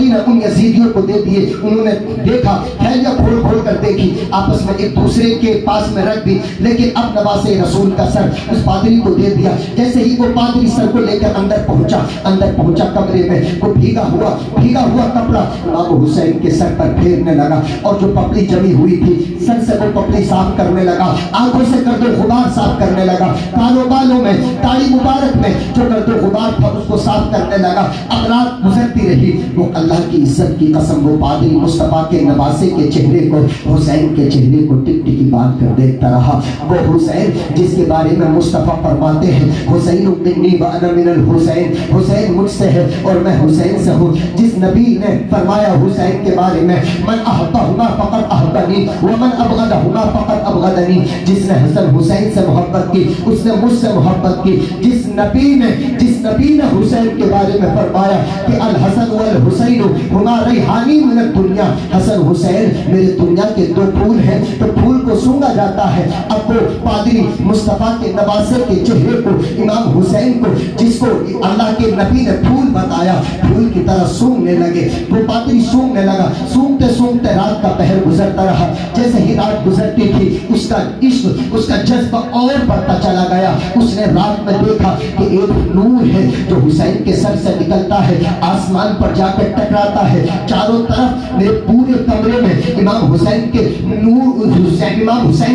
[SPEAKER 1] نے ان یزیدیوں کو دے دیے۔ انہوں نے دیکھا تھیلیاں کھول کھول کر دیکھی، آپس میں ایک دوسرے کے پاس میں رکھ دی، لیکن اب نواسے رسول کا سر اس پادری کو دے دیا۔ جیسے ہی وہ پادری سر کو لے کر اندر پہنچا کمرے میں، وہ بھیگا ہوا کپڑا امام حسین کے سر پر پھیرنے لگا، اور جو پپڑی جمی ہوئی تھی سر سے وہ پپڑی صاف کرنے لگا، آنکھوں سے گرد و غبار صاف کرنے لگا، کانوں بالوں میں داڑھی مبارک میں جو گرد و غبار تھا اس کو صاف کرنے لگا۔ اب رات گزرتی رہی، وہ اللہ کی عزت کی قسم وہ پادری مصطفیٰ کے نواسے کے چہرے کو، حسین کے چہرے کو ٹک ٹکی باندھ کر دیکھتا رہا۔ وہ حسین جس کے بارے میں مصطفیٰ فرماتے ہیں حسین منی وانا من الحسین، حسین مجھ سے ہے اور میں حسین سے ہوں، جس نبی نے فرمایا حسین کے بارے میں من احبہما فقط احبنی ومن ابغضہما فقط ابغضنی، جس نے حسن حسین سے محبت کی اس نے مجھ سے محبت کی۔ جس نبی نے حسین کے بارے میں فرمایا کہ الحسن والحسین ہما ریحانی من الدنیا، حسن حسین میرے دنیا کے دو پھول ہیں، تو پھول کو سونگا جاتا ہے۔ اب وہ پادری مصطفیٰ کے نواسے کے چہرے کو امام حسین کو جس کو اللہ کے نبی نے پھول بتایا پھول کی طرح سونگنے لگے۔ وہ پادری سونگنے لگا، سونگتے رات کا پہر گزرتا رہا۔ جیسے ہی رات گزرتی تھی اس کا عشق اس کا جذبہ اور بڑھتا چلا گیا۔ اس نے رات میں دیکھا کہ ایک نور ہے جو حسین کے سر سے نکلتا ہے، آسمان پر جا کر ٹکراتا ہے، چاروں طرف میرے پورے کمرے میں امام حسین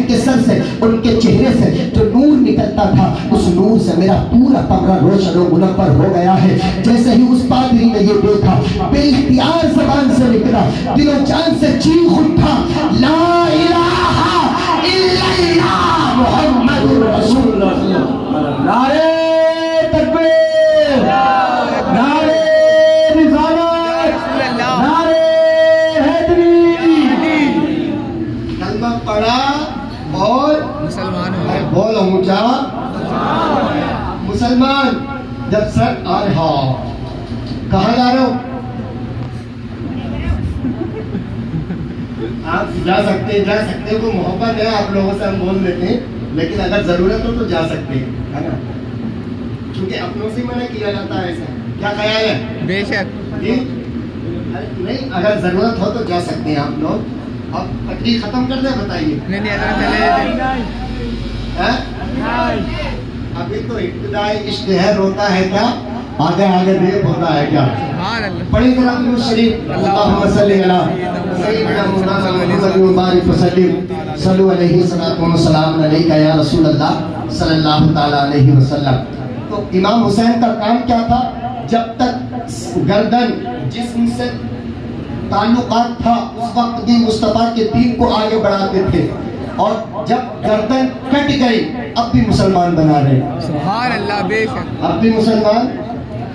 [SPEAKER 1] کے سر سے ان کے چہرے سے جو نور نکلتا تھا اس نور سے میرا پورا کمرہ روشن و منور ہو گیا ہے۔ جیسے ہی اس پادری نے یہ دیکھا بے اختیار زبان سے نکلا، دل و جان سے چیخ اٹھا لا الہ الا اللہ محمد رسول اللہ۔
[SPEAKER 3] نعرہ تکبیر!
[SPEAKER 1] پڑا اور
[SPEAKER 2] مسلمان ہو گئے.
[SPEAKER 1] بولو اونچا مسلمان. جب سر آ رہا کہاں جا رہے ہو؟ آپ جا سکتے ہیں کوئی محبت ہے آپ لوگوں سے ہم بول دیتے ہیں لیکن اگر ضرورت ہو تو جا سکتے ہیں ہے نا کیونکہ اپنوں سے منع کیا جاتا ہے ایسا. کیا خیال ہے؟
[SPEAKER 2] بے شک.
[SPEAKER 1] جی نہیں اگر ضرورت ہو تو جا سکتے ہیں آپ لوگ. اب پٹری ختم کر دیں بتائیے.
[SPEAKER 2] نہیں حضرت چلے جائیں.
[SPEAKER 1] ابھی تو ابتدائی اشتہار ہوتا ہے کیا آگے آگے ریپ ہوتا ہے کیا.
[SPEAKER 2] سبحان اللہ.
[SPEAKER 1] پڑھی ذرا درود شریف. اللہم صلی علی سیدنا مولانا محمد وبارک وسلم صلو علیہ السلام علیکہ یا رسول اللہ صلی اللہ تعالی علیہ وسلم. تو امام حسین کا کام کیا تھا؟ جب تک گردن جسم سے تعلقات تھا اس وقت بھی مصطفیٰ کے دین کو آگے بڑھاتے تھے اور جب گردن کٹ گئی اب بھی مسلمان بنا رہے.
[SPEAKER 2] سبحان اللہ. بے شک.
[SPEAKER 1] اب بھی مسلمان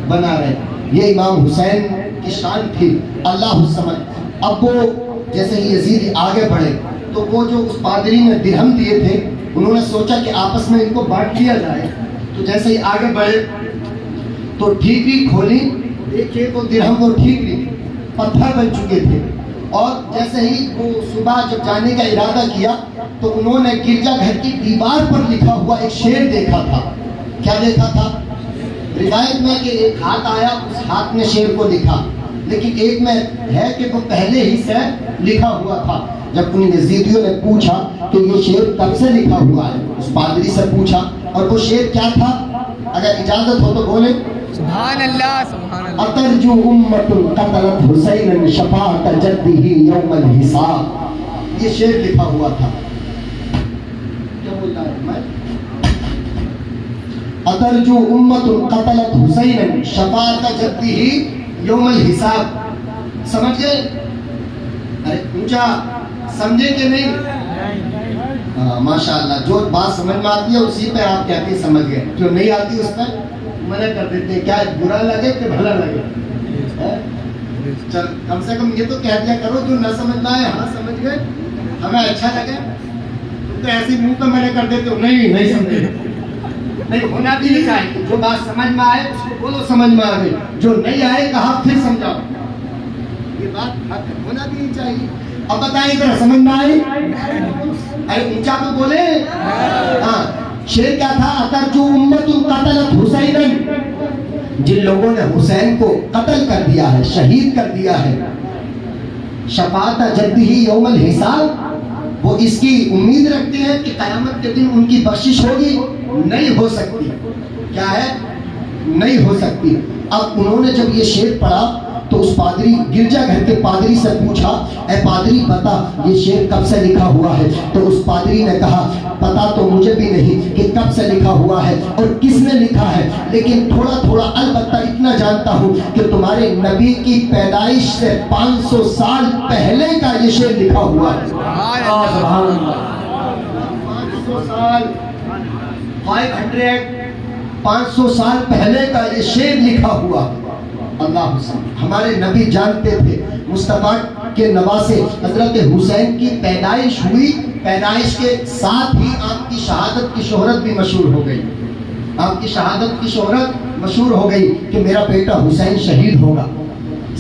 [SPEAKER 1] بنا رہے. یہ امام حسین کی شان تھی. اللہ الصمد. اب وہ جیسے ہی یزید آگے بڑھے تو وہ جو اس پادری نے درہم دیے تھے انہوں نے سوچا کہ آپس میں ان کو بانٹ دیا جائے. تو جیسے ہی آگے بڑھے تو ٹھیکری کھولی دیکھیے تو درہم وہ ٹھیکری پتھر بن چکے تھے. اور جیسے ہی وہ صبح جب جانے کا ارادہ کیا تو انہوں نے گرجا گھر کی دیوار پر لکھا ہوا ایک شعر دیکھا تھا. کیا دیکھا تھا؟ روایت میں کہ ایک ہاتھ آیا اس ہاتھ نے شعر کو لکھا لیکن ایک میں ہے کہ وہ پہلے ہی سے لکھا ہوا تھا. جب ان یزیدیوں نے پوچھا کہ یہ شعر کب سے لکھا ہوا ہے اس پادری سے پوچھا اور وہ شعر کیا تھا اگر اجازت ہو تو بولیں.
[SPEAKER 2] سبحان اللہ. سبحان اللہ.
[SPEAKER 1] اترجو امت قتلت حسین شفاعت جدہ یوم الحساب. یہ شعر لکھا ہوا تھا. کیا بول رہا ہے میں؟ اترجو امت قتلت حسین شفاعت جدہ یوم الحساب. سمجھ گئے؟ ارے اونچا سمجھے کہ نہیں؟ ماشاءاللہ. جو بات سمجھ میں آتی ہے اسی پہ آپ کہتے ہیں سمجھ گئے. جو نہیں آتی اس پہ منع کر دیتے ہیں. کیا برا لگے کہ بھلا لگے؟ چل کم سے کم یہ تو کہہ دیا کرو جو نہ سمجھنا ہے ہاں سمجھ گئے ہمیں اچھا لگے. تم تو ایسے منہ پہ منع کر دیتے ہو نہیں سمجھے. نہیں ہونا بھی نہیں چاہیے. جو بات سمجھ میں آئے اس کو بولو سمجھ میں آ گئی. جو نہیں آئے کہا پھر سمجھاؤ. یہ بات ہونا بھی نہیں چاہیے. اب بتائیں ذرا سمجھ میں آئی؟ ارے اونچا تو بولے. ہاں شعر کیا تھا؟ اترجو امت قتلت حسین. جن لوگوں نے حسین کو قتل کر دیا ہے شہید کر دیا ہے شفاعت جدہ یوم الحساب وہ اس کی امید رکھتے ہیں کہ قیامت کے دن ان کی بخشش ہوگی. نہیں ہو سکتی. کیا ہے؟ نہیں ہو سکتی. اب انہوں نے جب یہ شعر پڑھا تو اس پادری گرجا گھر کے پادری سے پوچھا اے پادری بتا یہ شعر کب سے لکھا ہوا ہے. تو اس پادری نے کہا پتا تو مجھے بھی نہیں کہ کب سے لکھا ہوا ہے اور کس نے لکھا ہے لیکن تھوڑا تھوڑا البتہ اتنا جانتا ہوں کہ تمہارے نبی کی پیدائش سے 500 سال پہلے کا یہ شعر لکھا ہوا ہے. 500 سال پہلے کا یہ شعر لکھا ہوا. اللہ حسین ہمارے نبی جانتے تھے مصطفیٰ کے نواسے حضرت حسین کی پیدائش ہوئی. پیدائش کے ساتھ ہی آپ کی شہادت کی شہرت بھی مشہور ہو گئی. آپ کی شہادت کی شہرت مشہور ہو گئی کہ میرا بیٹا حسین شہید ہوگا.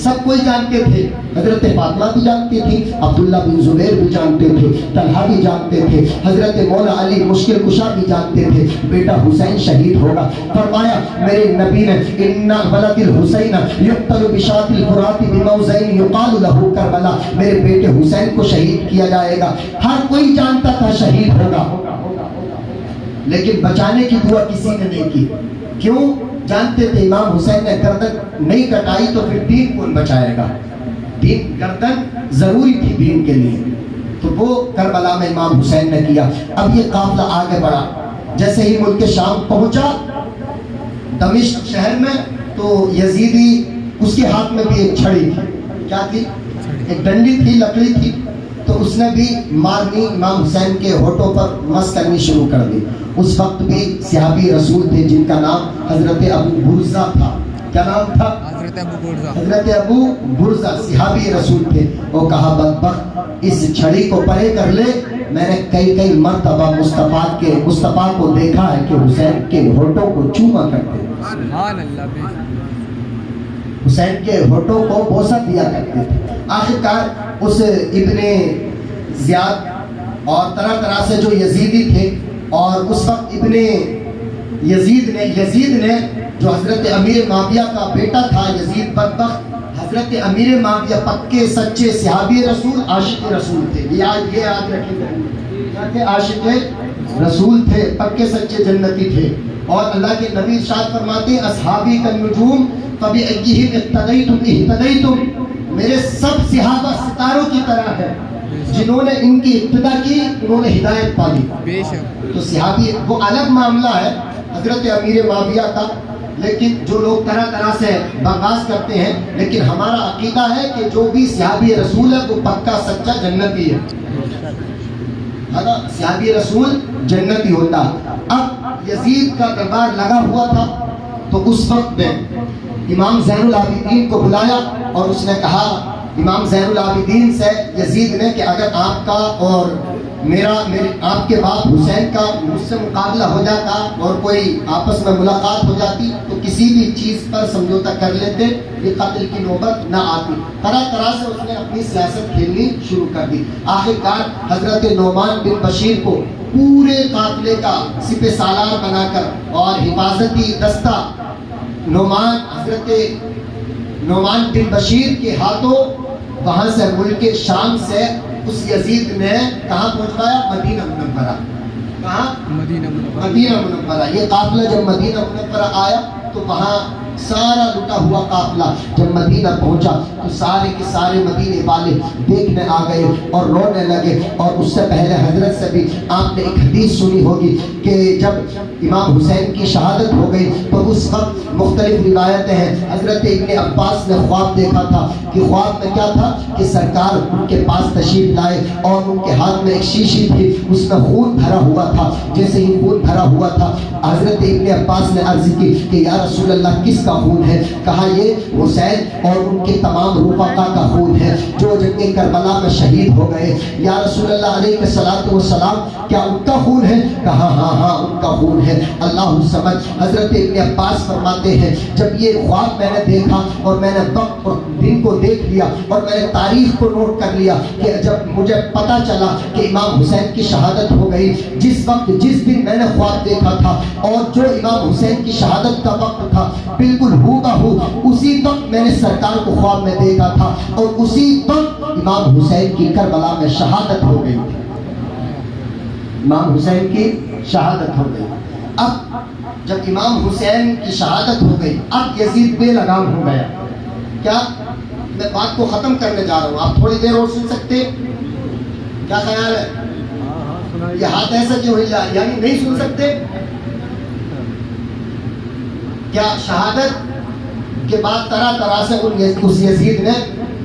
[SPEAKER 1] سب کوئی جانتے تھے. حضرت فاطمہ بھی جانتی تھی, عبداللہ بن زبیر بھی جانتے تھے, طلحہ بھی جانتے تھے, حضرت مولا علی مشکل کشا بھی جانتے تھے بیٹا حسین شہید ہوگا. فرمایا میرے نبی نے ان ولد الحسین یقتل بشاط الفرات بموضع یقال له کربلا. میرے بیٹے حسین کو شہید کیا جائے گا. ہر کوئی جانتا تھا شہید ہوگا لیکن بچانے کی دعا کسی نے نہیں کی. کیوں؟ جانتے تھے امام حسین نے گردن نہیں کٹائی تو پھر دین کون بچائے گا. دین گردن ضروری تھی دین کے لیے تو وہ کربلا میں امام حسین نے کیا. اب یہ قافلہ آگے بڑھا. جیسے ہی ملک شام پہنچا دمشق شہر میں تو یزیدی اس کے ہاتھ میں بھی ایک چھڑی تھی. کیا تھی؟ ایک ڈنڈی تھی, لکڑی تھی. تو اس نے بھی مارنی امام حسین کے ہونٹوں پر مس کرنی شروع کر دی. اس وقت بھی صحابی رسول تھے جن کا نام حضرت ابو برزہ تھا. کیا نام تھا؟ حضرت ابو برزہ صحابی رسول تھے. وہ کہا بدبخت اس چھڑی کو پرے کر لے میں نے کئی مرتبہ مصطفیٰ کو دیکھا ہے کہ حسین کے ہونٹوں کو چوما کرتے تھے،
[SPEAKER 2] سبحان اللہ، بے شک،
[SPEAKER 1] حسین کے ہونٹوں کو بوسہ دیا کرتے تھے۔ آخرکار اس ابن زیاد اور طرح سے جو یزیدی تھے، اور اس وقت ابن یزید نے جو حضرت امیر معاویہ کا بیٹا تھا، یزید بدبخت، حضرت امیر معاویہ پکے سچے صحابی رسول، عاشق رسول تھے۔ یہ آج رکھیں، عاشق رسول تھے، پکے سچے جنتی تھے۔ اور اللہ کے نبی ارشاد فرماتے ہیں اصحابی کالنجوم فبأیہم اقتدیتم اہتدیتم، میرے سب صحابہ ستاروں کی طرح ہے، جنہوں نے ان کی ابتدا کی انہوں نے ہدایت پالی۔
[SPEAKER 2] بے شک،
[SPEAKER 1] تو صحابی وہ الگ معاملہ ہے حضرت امیر معاویہ کا، لیکن جو لوگ طرح سے بغاض کرتے ہیں، لیکن ہمارا عقیدہ ہے کہ جو بھی صحابی رسول ہے وہ پکا سچا جنتی ہے، صحابی رسول جنتی ہوتا۔ اب یزید کا دربار لگا ہوا تھا، تو اس وقت میں امام زین العابدین کو بلایا اور اس نے کہا، امام زین العابدین سے یزید نے، کہ اگر آپ کا اور آپ کے باپ حسین کا مجھ سے مقابلہ ہو جاتا اور کوئی آپس میں ملاقات ہو جاتی تو کسی بھی چیز پر سمجھوتا کر لیتے، یہ قتل کی نوبت نہ آتی۔ طرح سے اس نے اپنی سیاست کھیلنی شروع کر دی۔ آخرکار حضرت نعمان بن بشیر کو پورے قافلے کا سپہ سالار بنا کر اور حفاظتی دستہ حضرت نعمان بن بشیر کے ہاتھوں وہاں سے ملک شام سے اس یزید نے کہاں پہنچایا؟ مدینہ منورہ۔ کہاں؟
[SPEAKER 2] مدینہ
[SPEAKER 1] منورہ۔ یہ قافلہ جب مدینہ منورہ آیا تو وہاں سارا لٹا ہوا قافلہ جب مدینہ پہنچا تو سارے کے سارے مدینے والے دیکھنے آ گئے اور رونے لگے۔ اور اس سے پہلے حضرت سے بھی آپ نے ایک حدیث سنی ہوگی کہ جب امام حسین کی شہادت ہو گئی تو اس وقت مختلف روایتیں ہیں، حضرت ابن عباس نے خواب دیکھا تھا کہ خواب میں کیا تھا کہ سرکار ان کے پاس تشریف لائے اور ان کے ہاتھ میں ایک شیشی تھی، اس میں خون بھرا ہوا تھا۔ جیسے ہی خون بھرا ہوا تھا حضرت ابن عباس نے عرض کی کہ یا رسول اللہ کس کا خون ہے؟ کہا یہ حسین اور ان کے تمام رفقا کا خون ہے جو جنگ کربلا میں شہید ہو گئے۔ یا رسول اللہ علیہ الصلوۃ والسلام کیا ان کا خون ہے؟ کہا ہاں ان کا خون ہے۔ اللہ سمجھ۔ حضرت ابن عباس فرماتے ہیں جب یہ خواب میں نے دیکھا اور میں نے وقت اور دن کو دیکھ لیا اور میں نے تاریخ کو نوٹ کر لیا کہ جب مجھے پتا چلا کہ امام حسین کی شہادت ہو گئی، جس دن میں نے خواب دیکھا تھا اور جو امام حسین کی شہادت کا وقت تھا بالکل ہو بہو اسی وقت میں نے سرکار کو خواب میں دیکھا تھا اور اسی وقت امام حسین کی کربلا میں شہادت ہو گئی۔ امام حسین کی شہادت ہو گئی۔ اب جب امام حسین کی شہادت ہو گئی اب یزید بے لگام ہو گیا۔ کیا میں بات کو ختم کرنے جا رہا ہوں، آپ تھوڑی دیر اور سن سکتے؟ کیا خیال ہے؟ یہ ہاتھ ایسا کیوں ہو جائے، یعنی نہیں سن سکتے؟ کیا شہادت کے بعد طرح سے اس یزید نے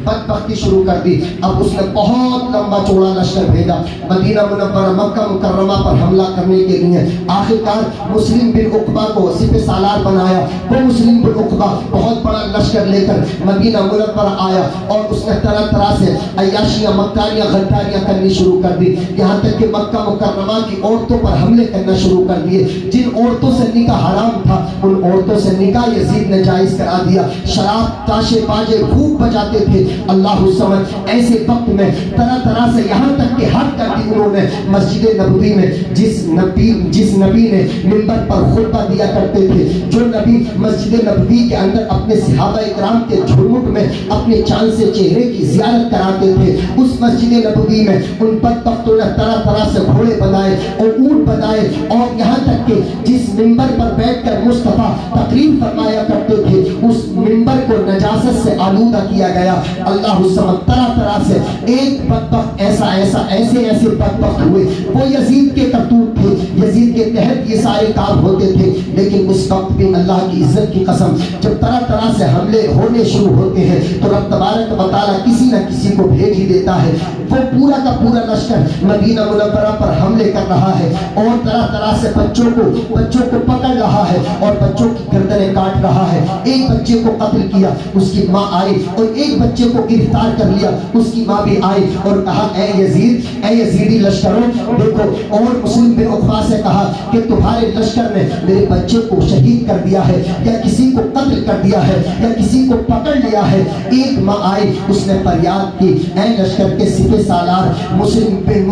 [SPEAKER 1] بدبختی شروع کر دی۔ اب اس نے بہت لمبا چوڑا لشکر بھیجا مدینہ منورہ مکہ مکرمہ پر حملہ کرنے کے لیے۔ آخرکار مسلم بن عقبہ کو سپہ سالار بنایا۔ وہ مسلم بن عقبہ بہت بڑا لشکر لے کر مدینہ منورہ آیا اور اس نے طرح سے عیاشیاں مکاریاں غداریاں کرنی شروع کر دی، یہاں تک کہ مکہ مکرمہ کی عورتوں پر حملے کرنا شروع کر دیے۔ جن عورتوں سے نکاح حرام تھا ان عورتوں سے نکاح یزید نے جائز کرا دیا۔ شراب تاشے باجے خوب بجاتے تھے۔ اللہ سمجھ ایسے وقت میں طرح سے یہاں تک کہ حد کر دی انہوں نے مسجد نبوی میں جس نبی نے منبر پر خطبہ دیا کرتے تھے، جو نبی مسجد نبوی کے اندر اپنے صحابہ اکرام کے جھرمٹ میں اپنے چاند سے چہرے کی زیارت کراتے تھے، اس مسجد نبوی میں ان بدبختوں نے طرح سے گھوڑے بنائے اور اونٹ بنائے اور یہاں تک کہ جس منبر پر بیٹھ کر مصطفیٰ تقریر فرمایا کرتے تھے اس منبر کو نجاست سے آلودہ کیا گیا۔ اللہ سمجھ طرح سے ایک بدبخت ایسے بدبخت ہوئے۔ وہ یزید کے کرتوت تھے، یزید کے تحت یہ سارے کام ہوتے تھے، لیکن اس وقت بھی اللہ کی عزت کی قسم جب طرح سے حملے ہونے شروع ہوتے ہیں تو رب تبارک و تعالیٰ کسی نہ کسی کو بھیج ہی دیتا ہے۔ وہ پورا کا پورا لشکر مدینہ منورہ پر حملے کر رہا ہے اور طرح سے بچوں کو پکڑ رہا ہے اور بچوں کی گردنیں کاٹ رہا ہے۔ ایک بچے کو قتل کیا، اس کی ماں آئی اور ایک بچے بچے کو گرفتار کر لیا. اس کی ماں بھی آئی اور کہا اے یزید، اے یزیدی لشکروں، دیکھو. اور مسلم بن عقبہ سے کہا کہ تمہارے لشکر نے میرے بچے کو شہید کر دیا ہے یا کسی کو قتل کر دیا ہے یا کسی کو پکڑ لیا ہے. ایک ماں آئی، اس نے فریاد کی اے لشکر کے سپہ سالار مسلم بن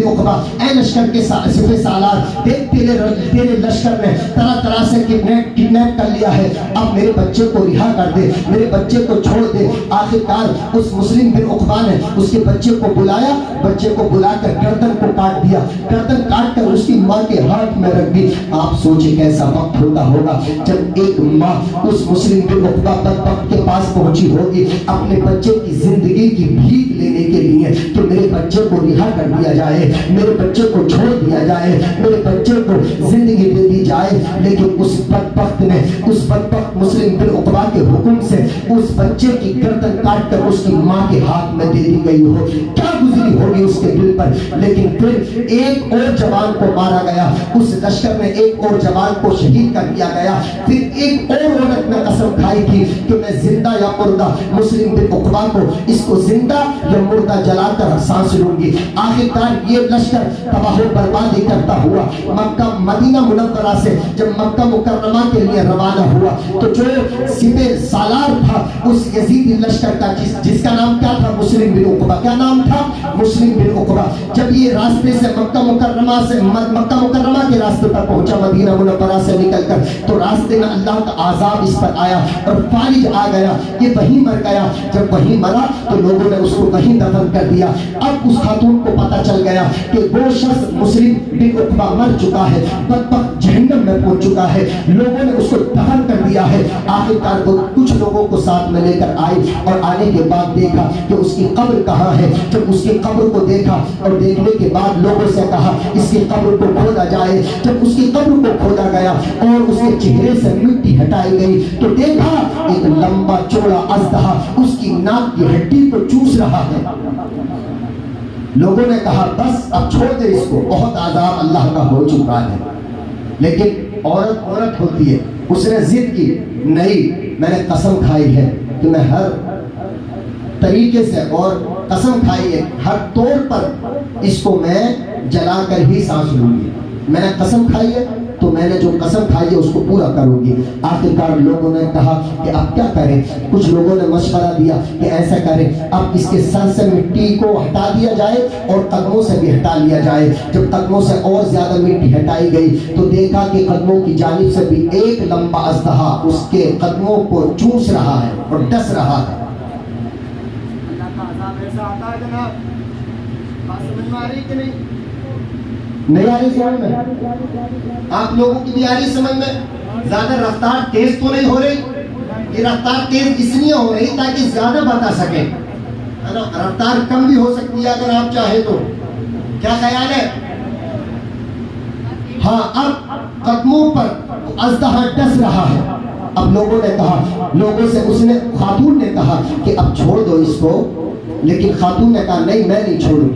[SPEAKER 1] عقبہ، اے لشکر کے سپہ سالار، دیکھ تیرے لشکر نے طرح طرح سے کڈنیپ کر لیا ہے. اب میرے بچے کو رہا کر دے، میرے بچے کو چھوڑ دے. آخرکار اس مسلم بن عقبہ نے اس کے بچے کو بلایا، بچے کو بلا کر گردن کو کاٹ دیا، گردن کاٹ کر اس کی ماں کے ہاتھ میں رکھ دی. آپ سوچیں کیسا وقت ہوتا ہوگا جب ایک ماں اس مسلم بن عقبہ بدبخت کے پاس پہنچی ہوگی اپنے بچے کی زندگی کی بھیک لینے کے لیے کہ میرے بچے کو رہا کر دیا جائے، میرے بچے کو چھوڑ دیا جائے، میرے بچے کو زندگی دے دی جائے. لیکن اس بدبخت نے، اس بدبخت مسلم بن عقبہ کے حکم سے اس بچے کی گردن کاٹ کر اس کی ماں کے ہاتھ میں دے دی گئی ہو. کیا گزری ہوگی اس کے دل پر. لیکن پھر ایک اور جوان کو مارا گیا، اس لشکر میں ایک اور جوان کو شہید کر دیا گیا. پھر ایک اور عورت نے قسم کھائی تھی کہ میں زندہ یا مردہ مسلم بن عقبہ کو، اس کو زندہ یا مردہ جلا کر سانس لوں گی. آخرکار یہ لشکر تباہ و بربادی کرتا ہوا مکہ مدینہ منورہ سے جب مکہ مکرمہ کے لیے روانہ ہوا تو جو سپہ سالار تھا اس یزیدی لشکر کا جس کا نام کیا تھا؟ مسلم بن عقبہ. کیا نام تھا؟ مسلم بن عقبہ. جب یہ راستے سے مکہ مکرمہ کے راستے پر پہنچا مدینہ منورہ سے نکل کر تو راستے میں اللہ کا عذاب اس پر آیا اور فالج آ گیا، یہ وہیں مر گیا. جب وہیں مرا تو لوگوں نے اس کو وہیں دفن کر دیا. اب اس خاتون کو پتہ چل گیا کہ وہ شخص مسلم بن عقبہ مر چکا ہے، بدبخت جہنم میں پہنچ چکا ہے. لوگوں نے اس کو دفن کر دیا ہے. آخرکار وہ کچھ لوگوں کو ساتھ میں لے کر آئی اور آنے کے بعد دیکھا کہ اس کی قبر کہاں ہے. جب اس کی قبر کو دیکھا اور دیکھنے کے بعد لوگوں سے کہا اس کی قبر کو کھودا جائے. جب اس کی قبر کو کھودا گیا اور اس کے چہرے سے مٹی ہٹائی گئی تو دیکھا ایک لمبا چوڑا اژدہا اس کی ناک کی ہڈی کو چوس رہا ہے. لوگوں نے کہا بس اب چھوڑ دے اس کو، بہت عذاب اللہ کا ہو چکا ہے. لیکن عورت ہوتی ہے، اس نے ضد کی نہیں، میں نے قسم کھائی ہے کہ میں ہر طریقے سے اور قسم کھائی ہے ہر طور پر اس کو میں جلا کر ہی سانس لوں گی. میں نے قسم کھائی ہے تو میں نے جو قسم کھائی ہے اس کو پورا کروں گی. آخرکار لوگوں نے کہا کہ اب کیا کریں. کچھ لوگوں نے مشورہ دیا کہ ایسا کریں اب اس کے سر سے مٹی کو ہٹا دیا جائے اور قدموں سے بھی ہٹا لیا جائے. جب قدموں سے اور زیادہ مٹی ہٹائی گئی تو دیکھا کہ قدموں کی جانب سے بھی ایک لمبا اژدہا اس کے قدموں کو چوس رہا ہے اور ڈس رہا ہے.
[SPEAKER 3] اللہ کا عذاب ایسا آتا ہے جناب، بات سمجھ میں آ رہی کہ نہیں؟
[SPEAKER 1] نہیں آ رہی سمجھ میں؟ آپ لوگوں کی بھی آ رہی سمجھ میں؟ زیادہ رفتار تیز تو نہیں ہو رہی. یہ رفتار تیز اس لیے ہو رہی تاکہ زیادہ بتا سکیں. رفتار کم بھی ہو سکتی ہے اگر آپ چاہیں تو. کیا خیال ہے؟ ہاں اب قدموں پر اژدہا ڈس رہا ہے. اب لوگوں نے کہا، لوگوں سے اس نے خاتون نے کہا کہ اب چھوڑ دو اس کو. لیکن خاتون نے کہا نہیں میں نہیں چھوڑوں،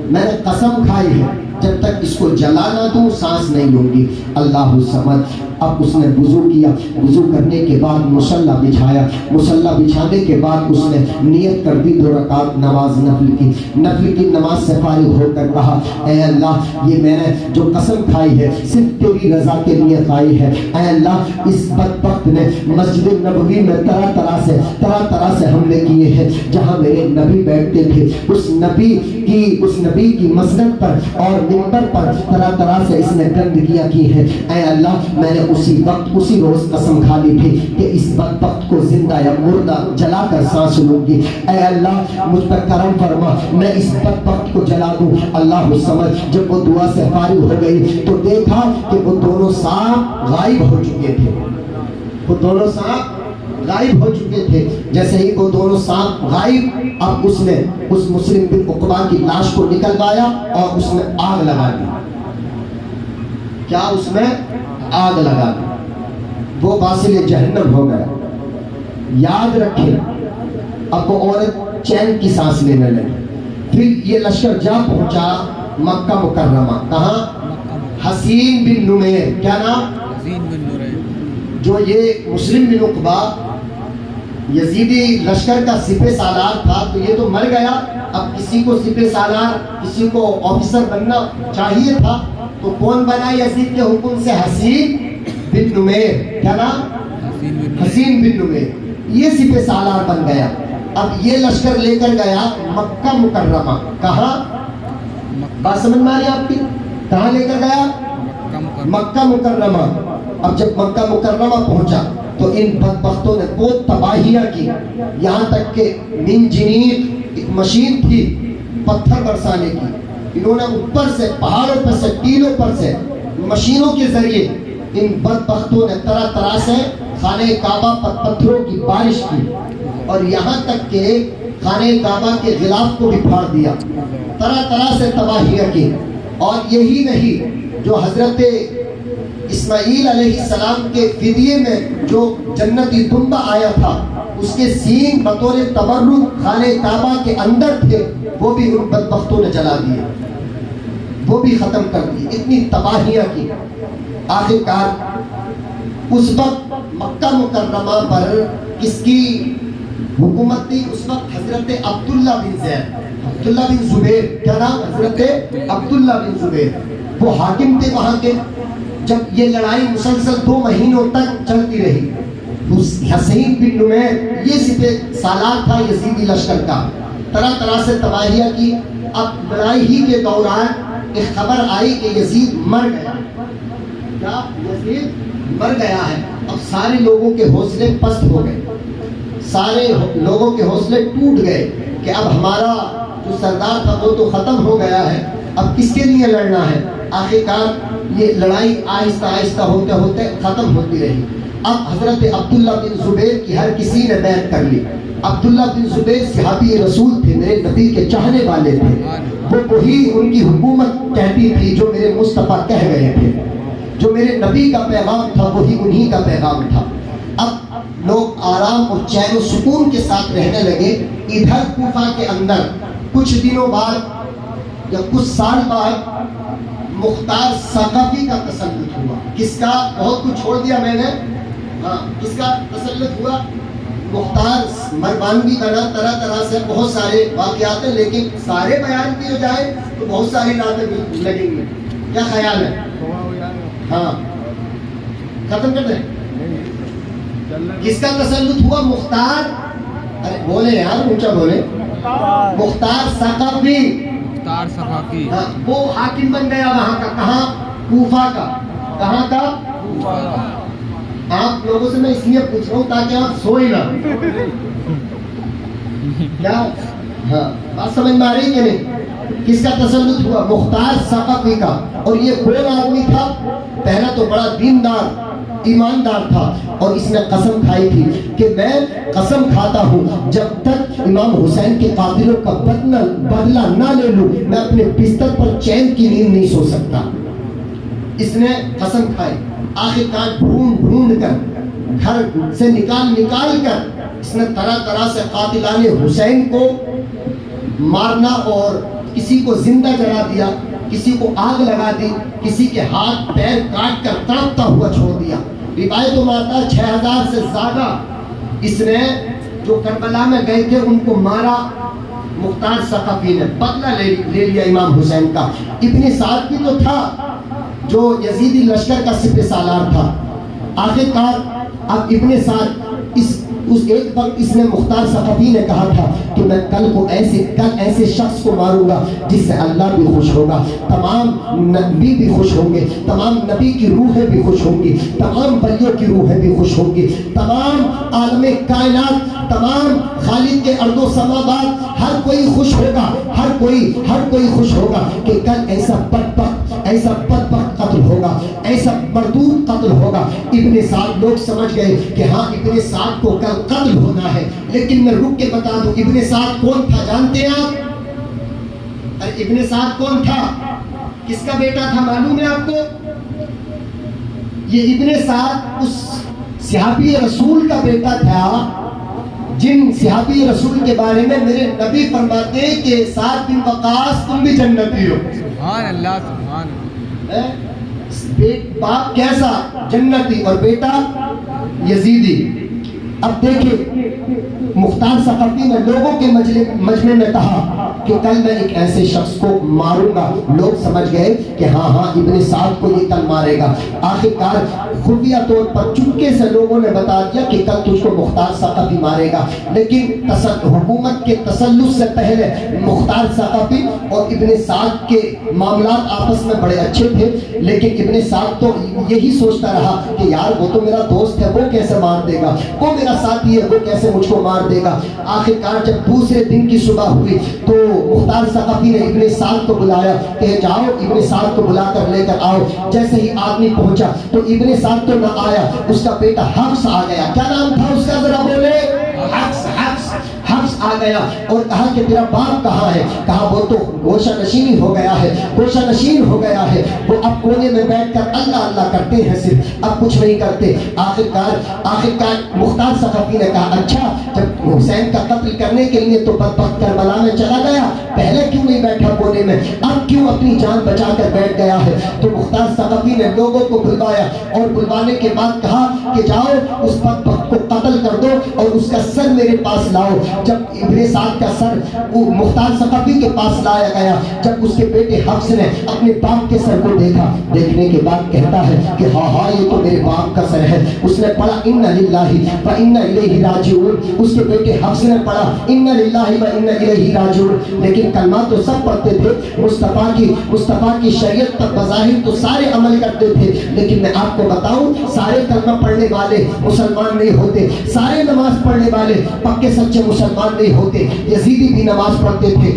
[SPEAKER 1] میں نے قسم کھائی ہے جب تک اس کو جلا نہ دوں سانس نہیں لوں گی. اللہ الصمد. اب اس نے وضو کیا، وضو کرنے کے بعد مصلی بچھایا، مصلی بچھانے کے بعد اس نے نیت کر دی 2 رکعت نماز نفل کی نماز سے فارغ ہو کر کہا اے اللہ یہ میں نے جو قسم کھائی ہے صرف تیری رضا کے لیے کھائی ہے. اے اللہ اس بدبخت نے مسجد نبوی میں طرح طرح سے حملے کیے ہیں جہاں میرے نبی بیٹھتے تھے. اس نبی کی مسند پر اور منبر پر طرح سے اس نے گندگیاں کی ہیں. اے اللہ میں نے اسی وقت اسی روز قسم کھا لی تھی کہ اس بدبخت کو زندہ یا مردہ جلا کر سانس لوں گی. اے اللہ مجھ پر کرم فرما، میں اس بدبخت کو جلا دوں. اللہ سمجھ. جب وہ دعا سے فارغ ہو گئی تو دیکھا کہ وہ دونوں سانپ غائب ہو چکے تھے. وہ دونوں سانپ غائب ہو چکے تھے. جیسے ہی وہ دونوں سانپ غائب، اب اس نے اس مسلم بن عقبہ کی لاش کو نکلوایا اور اس میں آگ لگا دی. کیا اس میں آگ لگا دی. وہ واصل جہنم ہو گیا. یاد رکھیں اب وہ عورت چین کی سانس لینے لگی. پھر یہ لشکر جا پہنچا مکہ مکرمہ. کہاں؟ حسین بن نمیر. کیا نام؟
[SPEAKER 2] حسین بن نمیر.
[SPEAKER 1] جو یہ مسلم بن عقبہ یزیدی لشکر کا سپہ سالار تھا، تو یہ تو مر گیا، اب کسی کو سپہ سالار، کسی کو آفیسر بننا چاہیے تھا، تو کون بنا یزید کے حکم سے؟ حسین بن نمیر، کیا نام؟ حسین بن نمیر، یہ سپہ سالار بن گیا۔ اب یہ لشکر لے کر گیا مکہ مکرمہ، کہاں؟ بات سمجھ میں آ رہی آپ کی؟ کہاں لے کر گیا؟ مکہ مکرمہ۔ اب جب مکہ مکرمہ پہنچا تو ان بدبختوں نے بہت تباہیاں کی، یہاں تک کہ من جنیق ایک مشین تھی پتھر برسانے کی، انہوں نے اوپر سے پہاڑوں پر سے ٹیلوں پر سے مشینوں کے ذریعے ان بدبختوں نے طرح طرح سے خانہ کعبہ پر پتھروں کی بارش کی، اور یہاں تک کہ خانہ کعبہ کے غلاف کو بھی پھاڑ دیا، طرح طرح سے تباہیاں کی۔ اور یہی نہیں، جو حضرت اسماعیل علیہ السلام کے فدیے میں جو جنتی دمبا آیا تھا، اس کے سینگ بطور تبرک خانہ کعبہ کے اندر تھے، وہ بھی ان بدبختوں نے جلا دیے، وہ بھی ختم کر دی، اتنی تباہیاں کی۔ آخر کار اس وقت مکہ مکرمہ پر کس کی حکومت تھی؟ اس وقت حضرت عبداللہ بن زید، عبداللہ بن زبیر، کیا نام؟ حضرت عبداللہ بن زبیر، وہ حاکم تھے وہاں کے۔ جب یہ لڑائی مسلسل 2 مہینوں تک چلتی رہی، حسین بن نمیر یہ سپہ سالار تھا یزیدی لشکر کا، طرح طرح سے تباہیاں کی۔ اب لڑائی ہی کے دوران ایک خبر آئی کہ یزید مر گیا، کیا؟ یزید مر گیا ہے۔ اب سارے لوگوں کے حوصلے پست ہو گئے، سارے لوگوں کے حوصلے ٹوٹ گئے کہ اب ہمارا جو سردار تھا وہ تو ختم ہو گیا ہے، اب کس کے لیے لڑنا ہے؟ آخر کار یہ لڑائی آہستہ آہستہ ہوتے ہوتے ختم ہوتی رہی۔ اب حضرت عبداللہ بن زبیر کی ہر کسی نے بیعت کر لی۔ عبداللہ بن زبیر صحابی رسول تھے، میرے نبی کے چاہنے والے تھے، وہ وہی ان کی حکومت کہتی تھی جو میرے مصطفیٰ کہہ گئے تھے، جو میرے نبی کا پیغام تھا وہی انہی کا پیغام تھا۔ اب لوگ آرام اور چین و سکون کے ساتھ رہنے لگے۔ ادھر کوفہ کے اندر کچھ دنوں بعد یا کچھ سال بعد مختار ثقفی کا تسلط ہوا۔ کس کا؟ بہت کچھ چھوڑ دیا میں نے، ہاں، کس کا تسلط ہوا؟ مختار مروانوی بنا، طرح طرح سے بہت سارے واقعات ہیں، لیکن سارے بیان کیے جائیں تو بہت ساری راتیں لگیں گی۔ کیا خیال ہے؟ ہاں، ختم کر دیں۔ کس کا تسلط ہوا؟ مختار، ارے بولے یار، اونچا بولے، مختار ثقفی،
[SPEAKER 2] مختار ثقفی،
[SPEAKER 1] ہاں، وہ حاکم بن گیا وہاں کا۔ کہاں؟ کوفہ کا۔ کہاں کا؟ آپ لوگوں سے میں اس لیے پوچھ رہا ہوں تاکہ آپ سوئے نہ۔ کیا؟ ہاں، بات سمجھ میں آ رہی کہ نہیں؟ کس کا تسلط ہوا؟ مختار ثقفی کا۔ اور یہ کون آدمی تھا؟ پہلا تو بڑا دیندار ایماندار تھا، اور اس نے قسم کھائی تھی کہ میں قسم کھاتا ہوں جب تک امام حسین کے قاتلوں کا بدلہ نہ لے لوں میں اپنے بستر پر چین کی نیند نہیں سو سکتا۔ اس نے قسم کھائی۔ آخر کار ڈھونڈ ڈھونڈ کر گھر سے نکال کر اس نے طرح طرح سے قاتلان حسین کو مارنا، اور کسی کو زندہ جلا دیا، کسی کو آگ لگا دی، کسی کے ہاتھ پیر کاٹ کر تڑپتا ہوا چھوڑ دیا۔ روایتوں میں آتا ہے 6000 سے زیادہ اس نے جو کربلا میں گئے تھے ان کو مارا۔ مختار ثقفی نے بدلہ لے لیا امام حسین کا۔ ابن سعد بھی تو تھا جو یزیدی لشکر کا سپہ سالار تھا۔ آخر کار اب ابن سعد اس ایک وقت اس نے مختار ثقفی نے کہا تھا کہ میں کل ایسے شخص کو ماروں گا جس سے اللہ بھی خوش ہوگا، تمام نبی بھی خوش ہوں گے، تمام نبی کی روحیں بھی خوش ہوں گی، تمام ولیوں کی روحیں بھی خوش ہوں گی، تمام عالم کائنات، تمام خالق کے ارض و سماوات، ہر کوئی خوش ہوگا، ہر کوئی خوش ہوگا کہ کل ایسا بدبخت قتل ہوگا، ایسا مردود قتل ہوگا۔ ابن سعد لوگ سمجھ گئے کہ ہاں ابن سعد کو کل قتل ہونا ہے، لیکن میں رک کے بتا دوں ابن سعد کون تھا جانتے ہیں آپ؟ ارے ابن سعد کون تھا؟ کس کا بیٹا تھا معلوم ہے آپ کو؟ یہ ابن سعد اس صحابی رسول کا بیٹا تھا جن صحابی رسول کے بارے میں میرے نبی فرماتے ہیں کہ سعد بن وقاص تم بھی جنتی ہو۔
[SPEAKER 2] سبحان اللہ، سبحان اللہ۔
[SPEAKER 1] باپ کیسا؟ جنتی، اور بیٹا یزیدی۔ اب دیکھیں مختار ثقفی نے لوگوں کے مجمع میں کہا کہ کل میں ایک ایسے شخص کو ماروں گا. لوگ سمجھ گئے کہ ہاں ابن سعد کو یہ کل مارے گا. آخرکار خفیہ طور پر چپکے سے لوگوں نے بتا دیا کہ کل تجھ کو مختار ثقفی مارے گا. لیکن حکومت کے تسلط سے پہلے مختار ثقفی اور ابن سعد کے معاملات آپس میں بڑے اچھے تھے. لیکن ابن سعد تو یہی سوچتا رہا کہ یار وہ تو میرا دوست ہے, وہ کیسے مار دے گا, وہ میرا ساتھی ہے, وہ کیسے مجھ کو مار دے گا. آخرکار جب دوسرے دن کی صبح ہوئی تو مختار ثقفی نے ابن سعد کو بلایا کہ جاؤ ابن سعد کو بلا کر لے کر آؤ. جیسے ہی آدمی پہنچا تو ابن سعد تو نہ آیا, اس کا بیٹا حفص آ گیا. کیا نام تھا اس کا, ذرا بولے. حفص آ گیا اور کہا کہ تیرا باپ کہاں ہے. کہا وہ تو گوشہ نشین ہو گیا ہے, وہ اب کونے میں بیٹھ کر اللہ اللہ کرتے ہیں, صرف اب کچھ نہیں کرتے. آخرکار مختار ثقفی نے کہا اچھا جب حسین کا قتل کرنے کے لیے تو بدبخت کربلا میں چلا گیا, پہلے کیوں نہیں بیٹھا کونے میں, اب کیوں اپنی جان بچا کر بیٹھ گیا ہے. تو مختار ثقفی نے لوگوں کو بلوایا اور بلوانے کے بعد کہا کہ جاؤ اس بدبخت کو قتل کر دو اور اس کا سر میرے پاس لاؤ. جب ابن سعد کا سر مختار ثقفی کے پاس لایا گیا, جب اس کے بیٹے حفص نے اپنے باپ کے سر کو دیکھا, دیکھنے کے بعد کہتا ہے کہ ہاں یہ تو میرے باپ کا سر ہے. اس نے پڑھا انا للہ و انا الیہ راجعون. اس کے بیٹے حفص نے پڑھا انا للہ و انا الیہ راجعون. لیکن کلمات تو سب پڑھتے تھے, مصطفیٰ کی شریعت پر بظاہر تو سارے عمل کرتے تھے. لیکن میں آپ کو بتاؤں سارے کلمہ پڑھنے والے مسلمان نہیں ہوتے, سارے نماز پڑھنے والے پکے سچے مسلمان نہیں ہوتے. یزیدی بھی نماز پڑھتے تھے,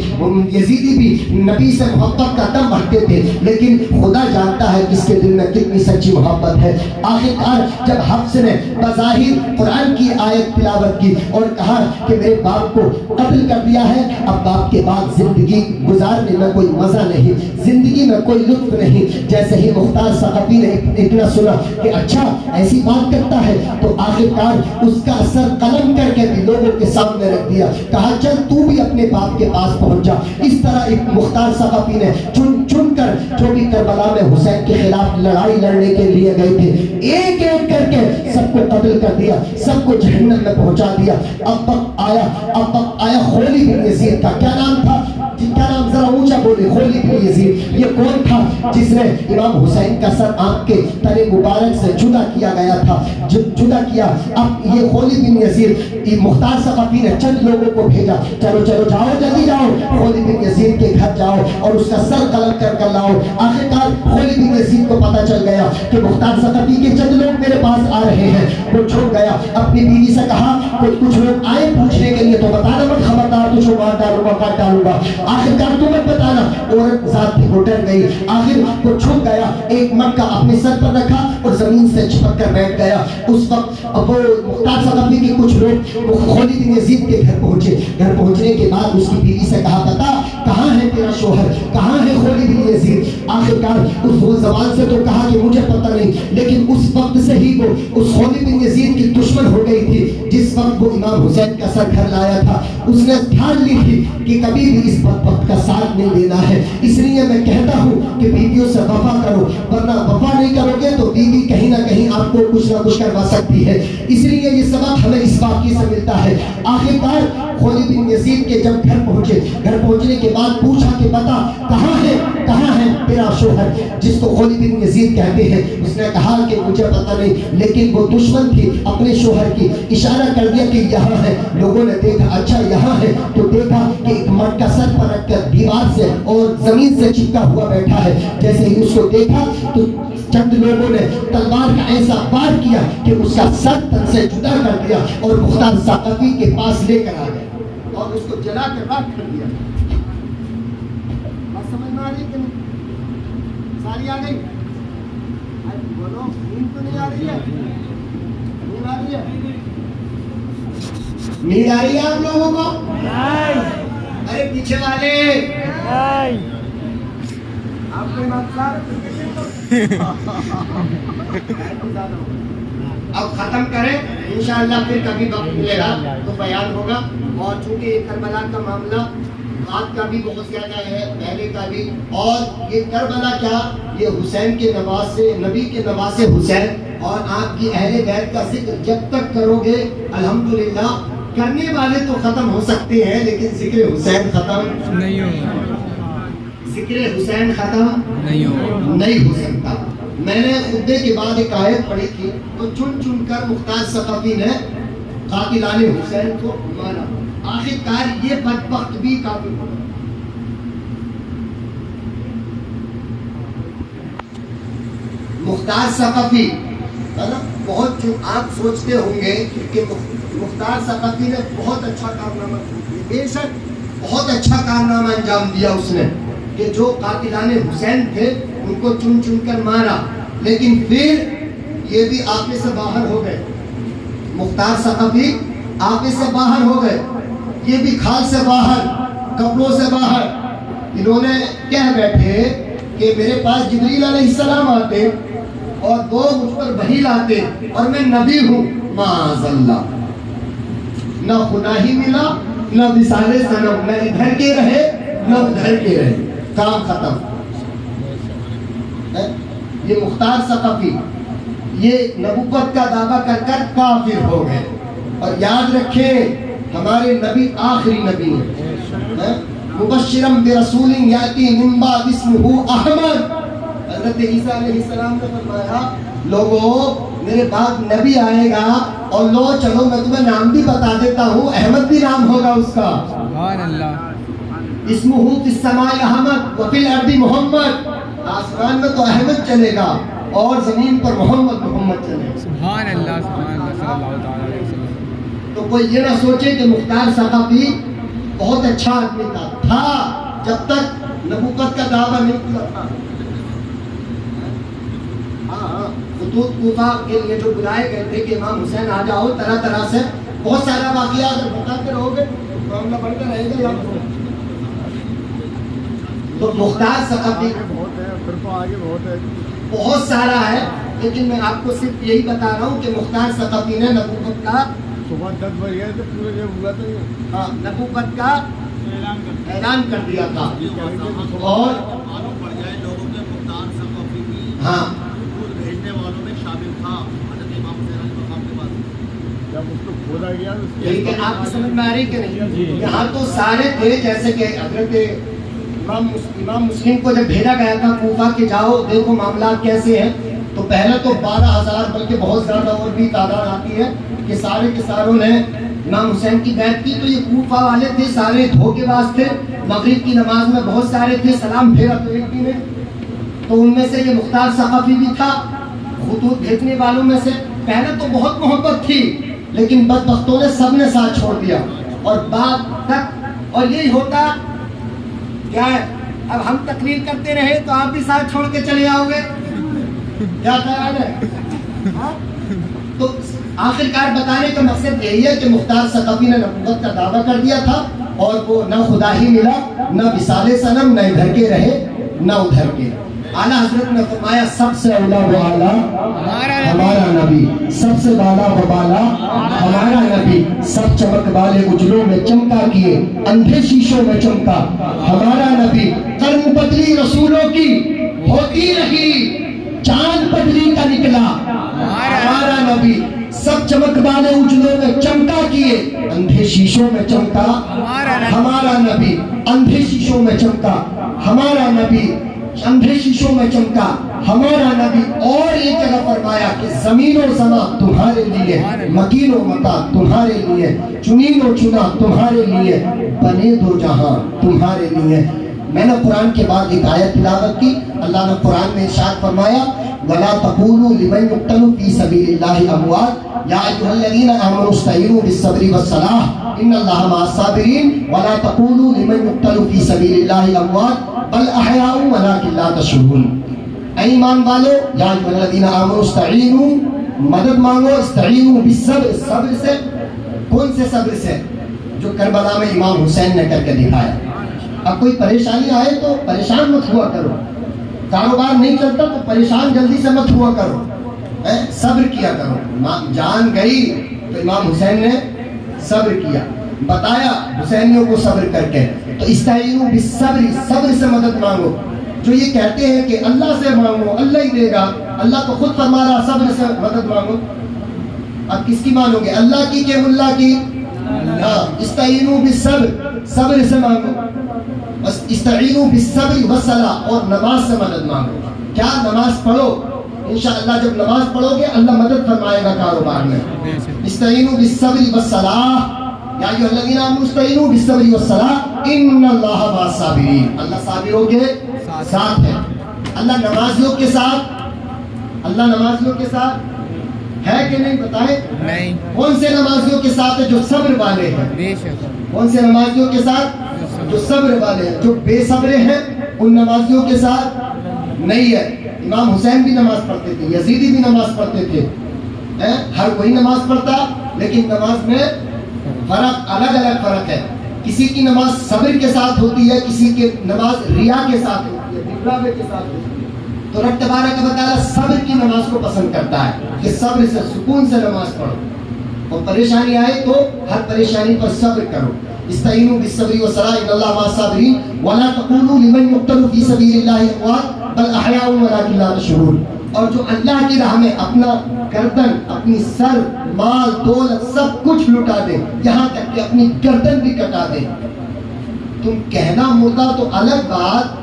[SPEAKER 1] یزیدی بھی نبی سے محبت کا دم بھرتے تھے, لیکن خدا جانتا ہے کس کے دل میں کتنی سچی محبت ہے. آخرکار جب حفص نے بظاہر قرآن کی آیت تلاوت کی اور کہا کہ میرے باپ کو قتل کر دیا ہے, اب باپ کے بعد زندگی گزارنے میں کوئی مزہ نہیں, زندگی میں کوئی لطف نہیں. جیسے ہی مختار ثقفی نے اتنا سنا کہ اچھا ایسی بات کرتا ہے, تو آخرکار اس کا سر قلم کر کے بھی لوگوں کے سامنے رکھ دیا. کہا چل تو بھی اپنے باپ کے پاس پہنچ جا. اس طرح مختار ثقفی نے چن کر جو بھی کربلا میں حسین کے خلاف لڑائی لڑنے کے لیے گئے تھے, ایک ایک کر کے سب کو قتل کر دیا, سب کو جہنم میں پہنچا دیا. اب وقت آیا خولی بن یزید کا. کیا نام تھا, کیا نام, ذرا اونچا بولے. خولی بن یزید یہ کون تھا جس نے امام حسین کا سر آنکھ کے تنے مبارک سے جدا کیا گیا تھا, جدا کیا. اب یہ خولی بن یزید مختار ثقفی نے چند لوگوں کو بھیجا, چلو جاؤ جلدی جاؤ, خولی بن یزید کے گھر جاؤ اور اس کا سر قلم کر لاؤ. آخرکار خولی بن یزید کو پتہ چل گیا کہ مختار ثقفی کے چند لوگ میرے پاس آ رہے ہیں. وہ چھوڑ گیا, اپنی بیوی سے کہا کچھ لوگ آئے پوچھنے کے لیے تو بتانا مت, خبردار تجھ کو مار ڈالوں گا, کاٹ ڈالوں گا. آخرکار تو مت بتانا. عورت ذات تھی وہ ڈر گئی. آخر وہ چھپ گیا, ایک مٹکا اپنے سر پر رکھا اور زمین سے چپک کر بیٹھ گیا. اس وقت وہ مختار ثقفی کے کچھ لوگ خولی بن یزید کے گھر پہنچے. گھر پہنچنے کے بعد اس کی بیوی سے کہا بتا کہاں ہے تیرا شوہر, کہاں ہے خولی بن یزید. آخرکار اس زبان سے تو کہا کہ مجھے پتہ نہیں, لیکن اس وقت سے ہی وہ اس خولی بن یزید کی دشمن ہو گئی تھی. جس وقت وہ امام حسین کا سر گھر لایا تھا, اس نے ٹھان لی تھی کہ کبھی بھی اس بدبخت کا ساتھ نہیں دینا ہے. اس لیے میں کہتا ہوں کہ بیویوں سے وفا کرو, ورنہ وفا نہیں کرو گے تو بیوی کہیں نہ کہیں آپ کو کچھ نہ کچھ کروا سکتی ہے. اس لیے یہ سبق ہمیں اس واقعے سے ملتا ہے. آخرکار خولی بن یزید کے جب گھر پہنچے, گھر پہنچنے کے بعد پوچھا کہ بتا کہاں ہے تیرا شوہر جس کو خولی بن یزید کہتے ہیں. اس نے کہا کہ مجھے پتہ نہیں, لیکن وہ دشمن تھی اپنے شوہر کی. اشارہ کر دیا کہ یہاں ہے. لوگوں نے دیکھا اچھا یہاں ہے, تو دیکھا کہ ایک مٹکا سر پر رکھ کر دیوار سے اور زمین سے چپکا ہوا بیٹھا ہے. جیسے ہی اس کو دیکھا تو چند لوگوں نے تلوار کا ایسا وار کیا کہ اس کا سر تن سے جدا کر دیا اور مختار ثقفی کے پاس لے کر آ گئے اور اس کو جلا کر راکھ کر دیا. بات سمجھ میں آ رہی کہ ساری آ گئی؟ بولو نیند تو نہیں آ رہی ہے؟ نیند آ رہی ہے؟ نیند آ رہی ہے آپ لوگوں کو؟ ارے پیچھے والے آپ کو اب ختم کریں انشاءاللہ, پھر کبھی وقت ملے گا تو بیان ہوگا. اور چونکہ یہ کربلا کا معاملہ بات کا بھی بہت زیادہ ہے, پہلے کا بھی, اور یہ کربلا کیا, یہ حسین کے نواسے, نبی کے نواسے حسین اور آپ کی اہل بیت کا ذکر جب تک کرو گے الحمدللہ
[SPEAKER 3] کرنے والے تو ختم ہو سکتے ہیں لیکن ذکر حسین ختم
[SPEAKER 2] نہیں ہو
[SPEAKER 3] ذکر حسین ختم
[SPEAKER 2] نہیں ہو
[SPEAKER 3] نہیں ہو سکتا. میں نے خطبے کے بعد ایک آیت پڑھی تھی تو چن چن کر مختار ثقفی نے قاتلان حسین کو مارا. آخر کار یہ بدبخت بھی کافر ہو. مختار ثقفی بہت جو آپ سوچتے ہوں گے کہ مختار ثقفی نے بہت اچھا کارنامہ کیا. بے شک بہت اچھا کارنامہ انجام دیا اس نے کہ جو قاتلان حسین تھے ان کو چن چن کر مارا. لیکن پھر یہ بھی آپے سے باہر ہو گئے. مختار ثقفی آپے سے باہر ہو گئے. یہ بھی کھال سے باہر, کپڑوں سے باہر. انہوں نے کہہ بیٹھے کہ میرے پاس جبریل علیہ السلام آتے اور وہ مجھ پر وحی لاتے اور میں نبی ہوں. معاذ اللہ, نہ خدا ہی ملا نہ وصال صنم, نہ ادھر کے رہے نہ ادھر کے رہے, کام ختم. یہ مختار ثقفی یہ نبوت کا دعویٰ کر کر کافر ہو گئے. اور یاد رکھیں ہمارے نبی آخری نبی ہیں, مبشرم برسول یاتی من بعد اسمہ احمد. حضرت عیسیٰ علیہ السلام نے فرمایا لوگوں میرے بعد نبی آئے گا اور لو چلو میں تمہیں نام بھی بتا دیتا ہوں, احمد بھی نام ہوگا اس کا.
[SPEAKER 2] سبحان اللہ.
[SPEAKER 3] اسمہ فی السماء احمد وفی الارض محمد. آسمان میں تو احمد چلے گا اور زمین پر محمد چلے گا.
[SPEAKER 2] سبحان اللہ سبحان اللہ صلی اللہ تعالی علیہ وسلم.
[SPEAKER 3] تو کوئی یہ نہ سوچے کہ مختار ثقفی بہت اچھا آدمی تھا جب تک نبوت کا دعویٰ نہیں کیا تھا. خطوط کوفہ کے لیے جو بلائے گئے تھے کہ امام حسین آ جاؤ, طرح طرح سے بہت سارا واقعہ اگر بتاتے رہو گے معاملہ بڑھتا رہے گا. تو مختار ثقفی بہت سارا ہے لیکن میں آپ کو صرف یہی بتا رہا ہوں کہ مختار ثقفی نے نبوت کا نبوت کا اعلان کر دیا تھا. اور ہاں لیکن آپ کی سمجھ میں آ رہی کہ نہیں, یہاں تو سارے تھے جیسے کہ حضرت امام مسلم کو جب بھیجا گیا تھا کوفہ کہ جاؤ دیکھو معاملات کیسے ہیں, تو پہلے تو 12,000 بلکہ بہت زیادہ اور بھی تعداد آتی ہے کہ سارے کے ساروں نے امام حسین کی بیعت کی. تو یہ کوفہ والے تھے سارے دھوکے باز تھے. مغرب کی نماز میں بہت سارے تھے, سلام پھیرا تو ایک بھی نے. تو ان میں سے یہ مختار ثقفی بھی تھا خطوط بھیجنے والوں میں سے. پہلے تو بہت محبت تھی لیکن بدبختوں نے سب نے ساتھ چھوڑ دیا اور بات تک. اور یہی ہوتا کیا ہے, اب ہم تقریر کرتے رہے تو آپ بھی ساتھ چھوڑ کے چلے آؤ گے, کیا خیال ہے؟ تو آخر کار بتانے کا مقصد یہی ہے کہ مختار ثقفی نے نبوت کا دعویٰ کر دیا تھا اور وہ نہ خدا ہی ملا نہ وصال صنم, نہ ادھر کے رہے نہ ادھر کے. اعلیٰ حضرت نے فرمایا سب سے اولا و اعلیٰ ہمارا نبی, سب سے بالا و بالا ہمارا نبی, سب چمک والے اجلوں میں چمکا کیے اندھے شیشوں میں چمکا ہمارا نبی. قرن بدلی رسولوں کی ہوتی رہی, چاند بدلی کا نکلا ہمارا نبی. سب چمک والے اجلوں میں چمکا کیے اندھے شیشوں میں چمکا ہمارا نبی. اندھے شیشوں میں چمکا ہمارا نبی, اندھے شیشوں میں چمکا ہمارا نبی. اور ایک جگہ فرمایا کہ زمین و زمان تمہارے لیے, مکین و مکان تمہارے لیے, چنین و چنا تمہارے لیے, بنے دو جہاں تمہارے لیے. میں نے قرآن کے بعد ایک آیت تلاوت کی. اللہ نے قرآن میں ارشاد فرمایا وَلَا تَقُولُوا لِمَنْ يُقْتَلُ فِي سَبِيلِ اللَّهِ أَمْوَاتٌ يَا أَيُّهَا الَّذِينَ آمَنُوا اسْتَعِينُوا بِالصَّبْرِ وَالصَّلَاةِ إِنَّ اللَّهَ مَعَ الصَّابِرِينَ وَلَا تَقُولُوا لِمَنْ يُقْتَلُ فِي سَبِيلِ اللَّهِ أَمْوَاتٌ بَلْ أَحْيَاءٌ وَلَكِنْ لَا تَشْعُرُونَ. اے ایمان والو یا أَيُّهَا الَّذِينَ آمَنُوا اسْتَعِينُوا, مدد مانگو, استعینوا بالصبر, صبر سے. کون سے صبر سے؟ جو کربلا میں امام حسین نے کر کے دکھایا. اب کوئی پریشانی آئے تو پریشان مت ہوا کرو, کاروبار نہیں چلتا تو پریشان جلدی سے مت ہوا کرو, صبر کیا کرو. جان گئی تو امام حسین نے صبر کیا, بتایا حسینیوں کو صبر کر کے. تو استعینوا بالصبر, صبر سے مدد مانگو. جو یہ کہتے ہیں کہ اللہ سے مانگو اللہ ہی دے گا, اللہ تو خود فرما رہا صبر سے مدد مانگو. اب کس کی مانو گے, اللہ کی کہ اللہ کی؟ ہاں استعینوا بالصبر، صبر سے مانگو، بس استعینوا بالصبر والصلاۃ، اور نماز سے مدد مانگو. کیا؟ نماز پڑھو. انشاءاللہ جب نماز پڑھو گے اللہ مدد فرمائے گا کاروبار میں. استعینوا بالصبر والصلاۃ یا ایھا الذین آمنوا استعینوا بالصبر والصلاۃ ان اللہ مع الصابرین. اللہ صابروں کے ساتھ ہے. اللہ نمازیوں کے ساتھ، اللہ نمازیوں کے ساتھ ہے کہ نہیں؟ بتائیں.
[SPEAKER 2] نہیں.
[SPEAKER 3] کون سے نمازیوں کے ساتھ ہے؟ جو صبر والے ہیں.
[SPEAKER 2] بے شک.
[SPEAKER 3] کون سے نمازیوں کے ساتھ؟ جو صبر والے ہیں. جو بے صبر ہیں ان نمازیوں کے ساتھ نہیں ہے. امام حسین بھی نماز پڑھتے تھے، یزیدی بھی نماز پڑھتے تھے. ہر کوئی نماز پڑھتا، لیکن نماز میں فرق، الگ الگ فرق ہے. کسی کی نماز صبر کے ساتھ ہوتی ہے، کسی کی نماز ریا کے ساتھ ہوتی ہے، دکھلاوے کے ساتھ ہوتی ہے. تو رب تبارک و تعالیٰ صبر کی نماز کو پسند کرتا ہے کہ صبر سے، سکون سے نماز پڑھو. اور پریشانی آئے تو ہر پریشانی پر صبر کرو. استعینوا بالصبر والصلاۃ ان اللہ مع الصابرین ولا تقولوا لمن يقتل في سبيل الله اموات بل احیاء ولكن لا تشعرون. اور جو اللہ کی راہ میں اپنا گردن، اپنی سر، مال، دولت سب کچھ لٹا دے، یہاں تک کہ اپنی گردن بھی کٹا دے، تم کہنا مردہ تو الگ بات.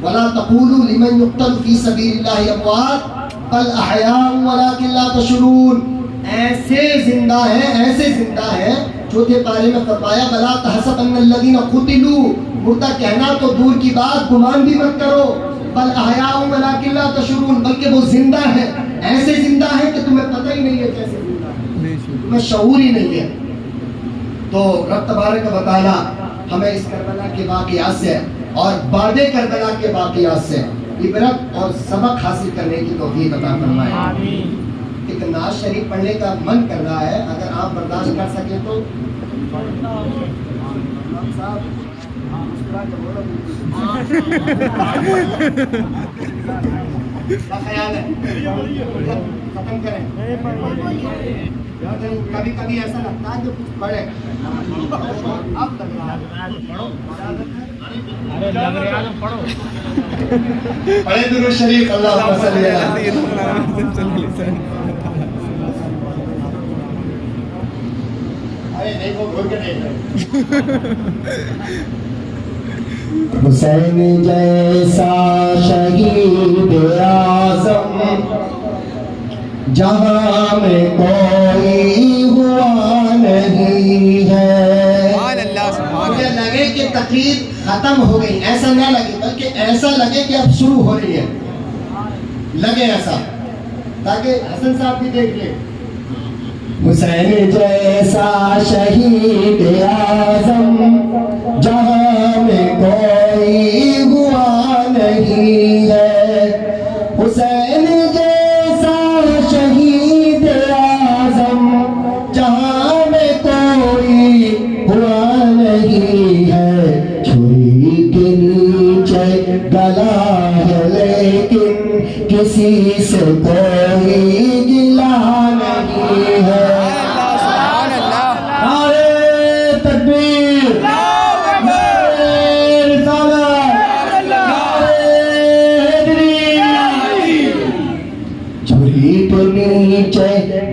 [SPEAKER 3] ولا تقولوا لمن يقتل في سبيل الله اموات بل احیاء ولكن لا تشعرون. ایسے زندہ ہیں، ایسے زندہ ہیں. چوتھے پارے میں فرمایا بلا تحسبن الذين قتلوا، مردہ کہنا تو دور کی بات، گمان بھی مت کرو. بل احیاء ولكن لا تشعرون، بلکہ وہ زندہ ہیں، ایسے زندہ ہیں کہ تمہیں پتہ ہی نہیں ہے کیسے زندہ ہیں، تمہیں شعور ہی نہیں ہے. تو رب تبارک و تعالیٰ ہمیں اس کربلا کے واقعات سے اور بعد کربلا کے واقعات سے عبرت اور سبق حاصل کرنے کی توفیق عطا فرمائے. ایک نعت شریف پڑھنے کا من کر رہا ہے، اگر آپ برداشت کر سکیں تو. کیا خیال ہے؟ ختم کریں. کبھی کبھی ایسا لگتا ہے کہ کچھ پڑھے. اب پڑھے درود شریف. اللہم صلی علی حسین جیسا شہید اعظم جہاں میں کوئی ہوا نہیں ہے. مجھے لگے کہ تقریر ختم ہو گئی، ایسا نہ لگے، بلکہ ایسا لگے کہ اب شروع ہو رہی ہے. لگے ایسا تاکہ حسن صاحب بھی دیکھ لیں. حسین جیسا شہید اعظم جہاں میں کوئی ہوا نہیں ہے. حسین جیسا شہید اعظم جہاں میں کوئی ہوا نہیں ہے. چھری کے نیچے گلا ہے لیکن کسی سے کوئی گلا نہیں ہے.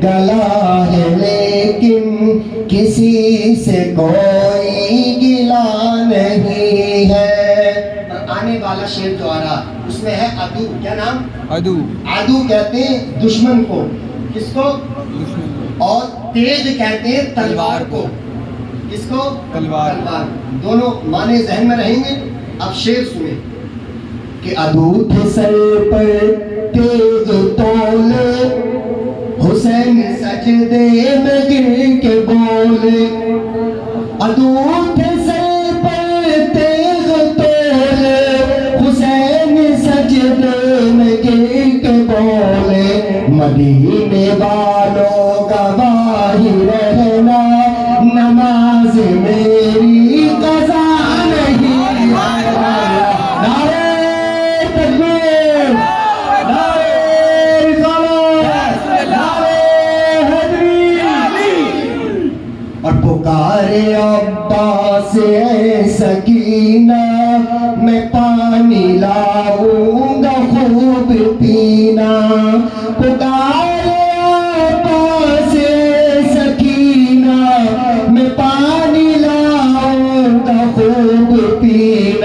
[SPEAKER 3] گلا ہے لیکن کسی سے کوئی گلا نہیں ہے. آنے والا شعر جو آ رہا اس میں ہے عدو. کیا نام؟ عدو. عدو کہتے ہیں دشمن کو. کس کو؟ اور تیز کہتے ہیں تلوار کو. کس کو؟ تلوار. دونوں معنی ذہن میں رہیں گے. اب شعر سنیں کہ عدو تھے سر پر تیز تولے، حسین سجدے میں گر کے بولے. عدو تھے سر پر تیز تولے، حسین سجدے میں گر کے بولے. مدینے والوں گواہی رہنا نماز میری قضا نہیں. اور پکارے عباس اے سکینہ، میں پانی لاؤں گا خوب پینا. پکارے